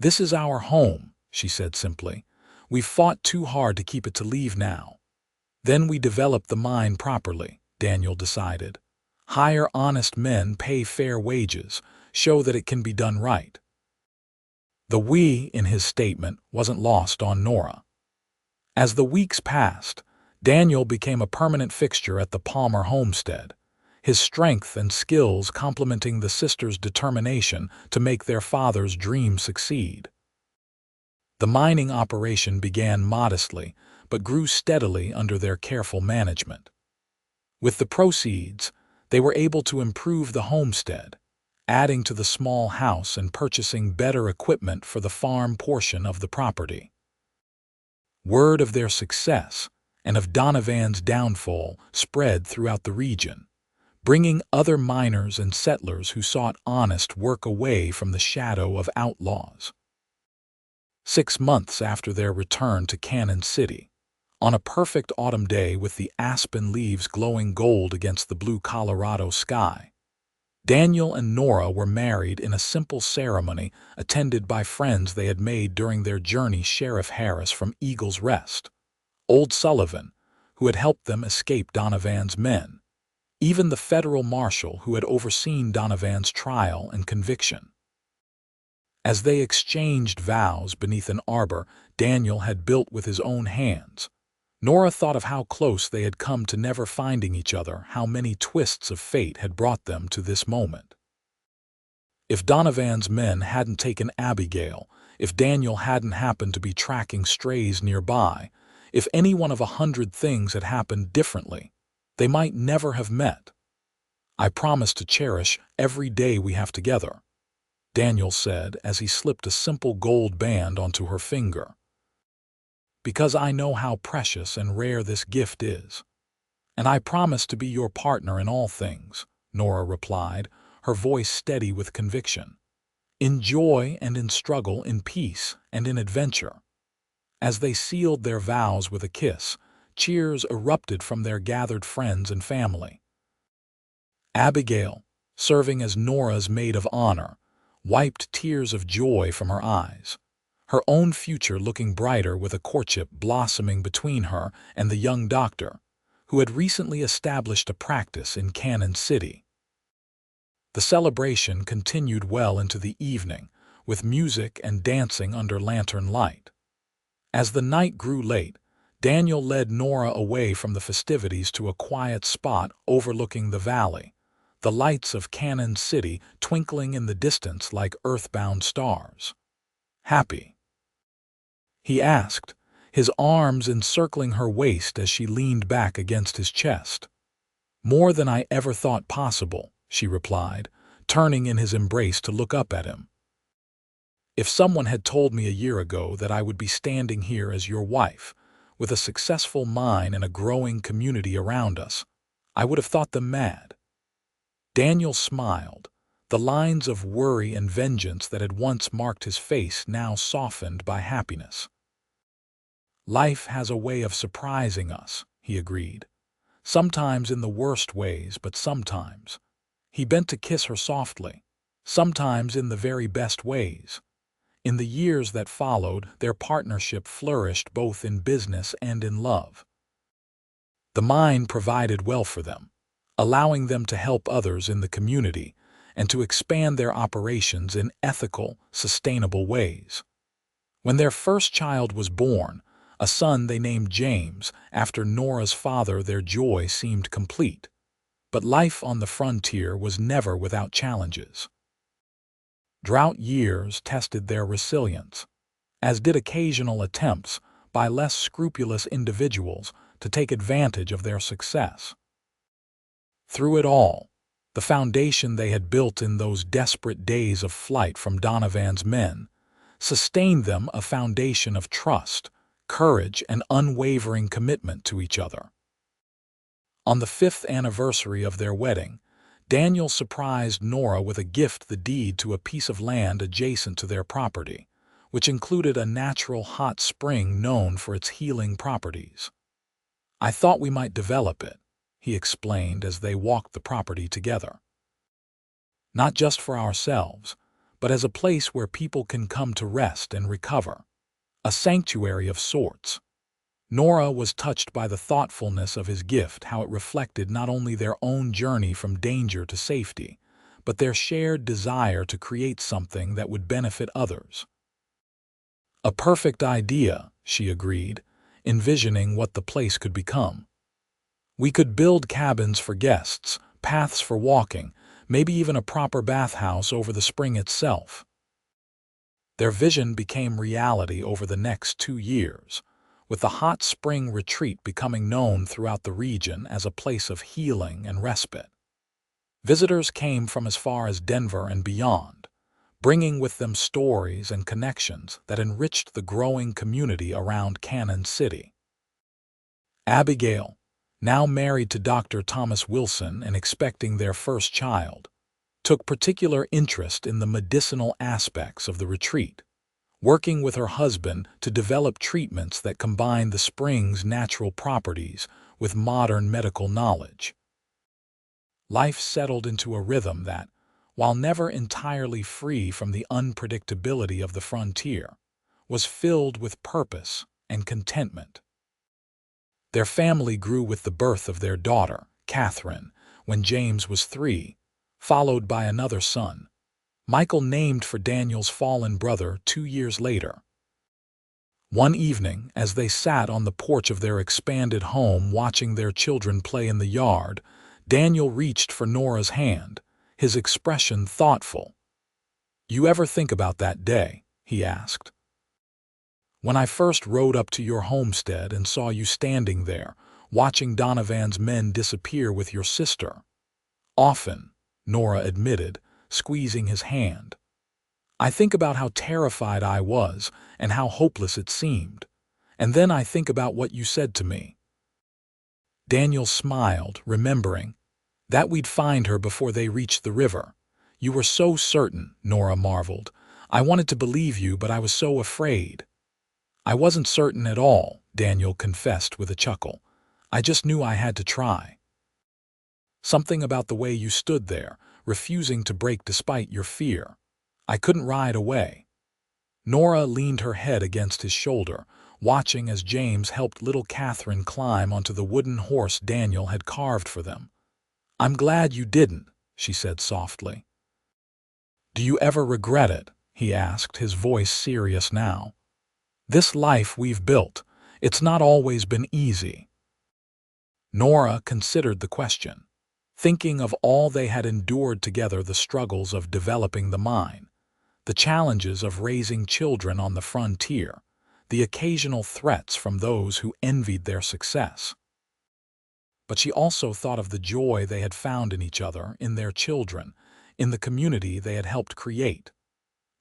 "This is our home," she said simply. "We've fought too hard to keep it to leave now." "Then we develop the mine properly," Daniel decided. "Hire honest men, pay fair wages, show that it can be done right." The "we" in his statement wasn't lost on Nora. As the weeks passed, Daniel became a permanent fixture at the Palmer homestead, his strength and skills complementing the sisters' determination to make their father's dream succeed. The mining operation began modestly, but grew steadily under their careful management. With the proceeds, they were able to improve the homestead, adding to the small house and purchasing better equipment for the farm portion of the property. Word of their success and of Donovan's downfall spread throughout the region, bringing other miners and settlers who sought honest work away from the shadow of outlaws. 6 months after their return to Cannon City, on a perfect autumn day with the aspen leaves glowing gold against the blue Colorado sky, Daniel and Nora were married in a simple ceremony attended by friends they had made during their journey: Sheriff Harris from Eagle's Rest, Old Sullivan, who had helped them escape Donovan's men, even the federal marshal who had overseen Donovan's trial and conviction. As they exchanged vows beneath an arbor Daniel had built with his own hands, Nora thought of how close they had come to never finding each other, how many twists of fate had brought them to this moment. If Donovan's men hadn't taken Abigail, if Daniel hadn't happened to be tracking strays nearby, if any one of 100 things had happened differently, they might never have met. "I promise to cherish every day we have together," Daniel said as he slipped a simple gold band onto her finger. "Because I know how precious and rare this gift is. And I promise to be your partner in all things," Nora replied, her voice steady with conviction. "In joy and in struggle, in peace and in adventure." As they sealed their vows with a kiss, cheers erupted from their gathered friends and family. Abigail, serving as Nora's maid of honor, wiped tears of joy from her eyes, her own future looking brighter with a courtship blossoming between her and the young doctor, who had recently established a practice in Cannon City. The celebration continued well into the evening, with music and dancing under lantern light. As the night grew late, Daniel led Nora away from the festivities to a quiet spot overlooking the valley, the lights of Cannon City twinkling in the distance like earthbound stars. "Happy?" he asked, his arms encircling her waist as she leaned back against his chest. "More than I ever thought possible," she replied, turning in his embrace to look up at him. If someone had told me a year ago that I would be standing here as your wife, with a successful mine and a growing community around us, I would have thought them mad. Daniel smiled, the lines of worry and vengeance that had once marked his face now softened by happiness. Life has a way of surprising us, he agreed. Sometimes in the worst ways, but sometimes. He bent to kiss her softly. Sometimes in the very best ways. In the years that followed, their partnership flourished both in business and in love. The mine provided well for them, allowing them to help others in the community and to expand their operations in ethical, sustainable ways. When their first child was born, a son they named James, after Nora's father, their joy seemed complete. But life on the frontier was never without challenges. Drought years tested their resilience, as did occasional attempts by less scrupulous individuals to take advantage of their success. Through it all, the foundation they had built in those desperate days of flight from Donovan's men sustained them, a foundation of trust, courage, and unwavering commitment to each other. On the 5th anniversary of their wedding, Daniel surprised Nora with a gift, the deed to a piece of land adjacent to their property, which included a natural hot spring known for its healing properties. "I thought we might develop it," he explained as they walked the property together. "Not just for ourselves, but as a place where people can come to rest and recover. A sanctuary of sorts." Nora was touched by the thoughtfulness of his gift, how it reflected not only their own journey from danger to safety, but their shared desire to create something that would benefit others. "A perfect idea," she agreed, envisioning what the place could become. "We could build cabins for guests, paths for walking, maybe even a proper bathhouse over the spring itself." Their vision became reality over the next 2 years, with the hot spring retreat becoming known throughout the region as a place of healing and respite. Visitors came from as far as Denver and beyond, bringing with them stories and connections that enriched the growing community around Cannon City. Abigail, now married to Dr. Thomas Wilson and expecting their first child, took particular interest in the medicinal aspects of the retreat, working with her husband to develop treatments that combine the spring's natural properties with modern medical knowledge. Life settled into a rhythm that, while never entirely free from the unpredictability of the frontier, was filled with purpose and contentment. Their family grew with the birth of their daughter, Catherine, when James was 3, followed by another son, Michael, named for Daniel's fallen brother 2 years later. One evening, as they sat on the porch of their expanded home watching their children play in the yard, Daniel reached for Nora's hand, his expression thoughtful. "You ever think about that day?" he asked. "When I first rode up to your homestead and saw you standing there, watching Donovan's men disappear with your sister?" "Often," Nora admitted, squeezing his hand. "I think about how terrified I was and how hopeless it seemed. And then I think about what you said to me." Daniel smiled, remembering that we'd find her before they reached the river. "You were so certain," Nora marveled. "I wanted to believe you, but I was so afraid." "I wasn't certain at all," Daniel confessed with a chuckle. "I just knew I had to try. Something about the way you stood there, refusing to break despite your fear. I couldn't ride away." Nora leaned her head against his shoulder, watching as James helped little Catherine climb onto the wooden horse Daniel had carved for them. "I'm glad you didn't," she said softly. "Do you ever regret it?" he asked, his voice serious now. "This life we've built, it's not always been easy." Nora considered the question, thinking of all they had endured together, the struggles of developing the mine, the challenges of raising children on the frontier, the occasional threats from those who envied their success. But she also thought of the joy they had found in each other, in their children, in the community they had helped create.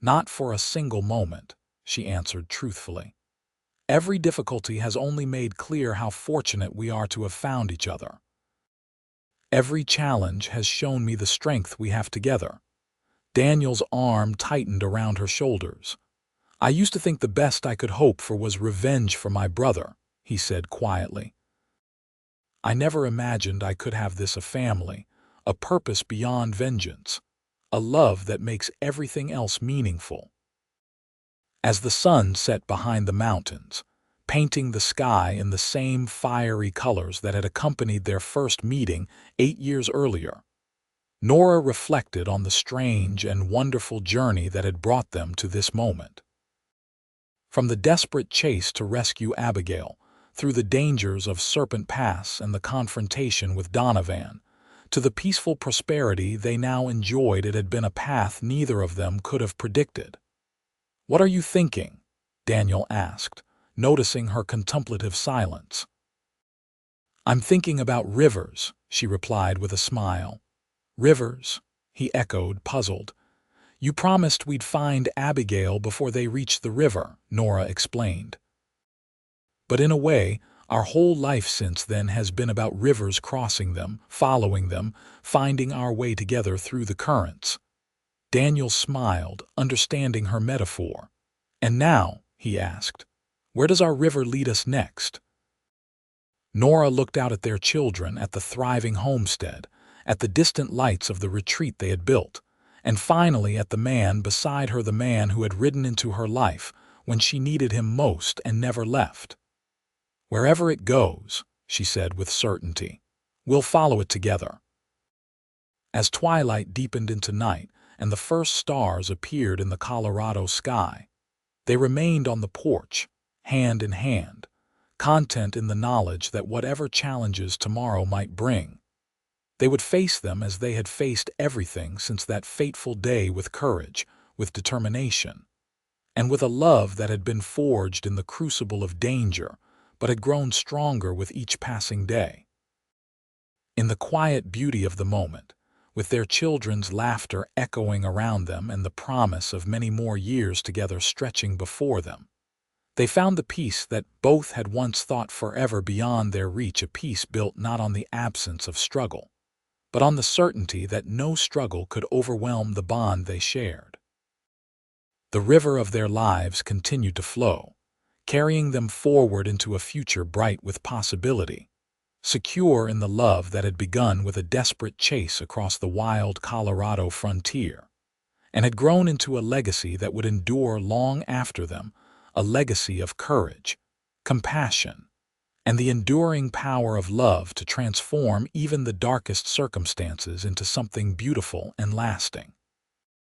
Not for a single moment, she answered truthfully. Every difficulty has only made clear how fortunate we are to have found each other. Every challenge has shown me the strength we have together. Daniel's arm tightened around her shoulders. I used to think the best I could hope for was revenge for my brother, he said quietly. I never imagined I could have a family, a purpose beyond vengeance, a love that makes everything else meaningful. As the sun set behind the mountains, painting the sky in the same fiery colors that had accompanied their first meeting 8 years earlier, Nora reflected on the strange and wonderful journey that had brought them to this moment. From the desperate chase to rescue Abigail, through the dangers of Serpent Pass and the confrontation with Donovan, to the peaceful prosperity they now enjoyed, it had been a path neither of them could have predicted. "What are you thinking?" Daniel asked, noticing her contemplative silence. "I'm thinking about Rivers," she replied with a smile. "Rivers?" he echoed, puzzled. "You promised we'd find Abigail before they reached the river," Nora explained. "But in a way, our whole life since then has been about Rivers crossing them, following them, finding our way together through the currents." Daniel smiled, understanding her metaphor. "And now," he asked, "where does our river lead us next?" Nora looked out at their children, at the thriving homestead, at the distant lights of the retreat they had built, and finally at the man beside her, the man who had ridden into her life when she needed him most and never left. "Wherever it goes," she said with certainty, "we'll follow it together." As twilight deepened into night and the first stars appeared in the Colorado sky, they remained on the porch, hand in hand, content in the knowledge that whatever challenges tomorrow might bring, they would face them as they had faced everything since that fateful day, with courage, with determination, and with a love that had been forged in the crucible of danger but had grown stronger with each passing day. In the quiet beauty of the moment, with their children's laughter echoing around them and the promise of many more years together stretching before them, they found the peace that both had once thought forever beyond their reach, a peace built not on the absence of struggle, but on the certainty that no struggle could overwhelm the bond they shared. The river of their lives continued to flow, carrying them forward into a future bright with possibility, secure in the love that had begun with a desperate chase across the wild Colorado frontier, and had grown into a legacy that would endure long after them, a legacy of courage, compassion, and the enduring power of love to transform even the darkest circumstances into something beautiful and lasting.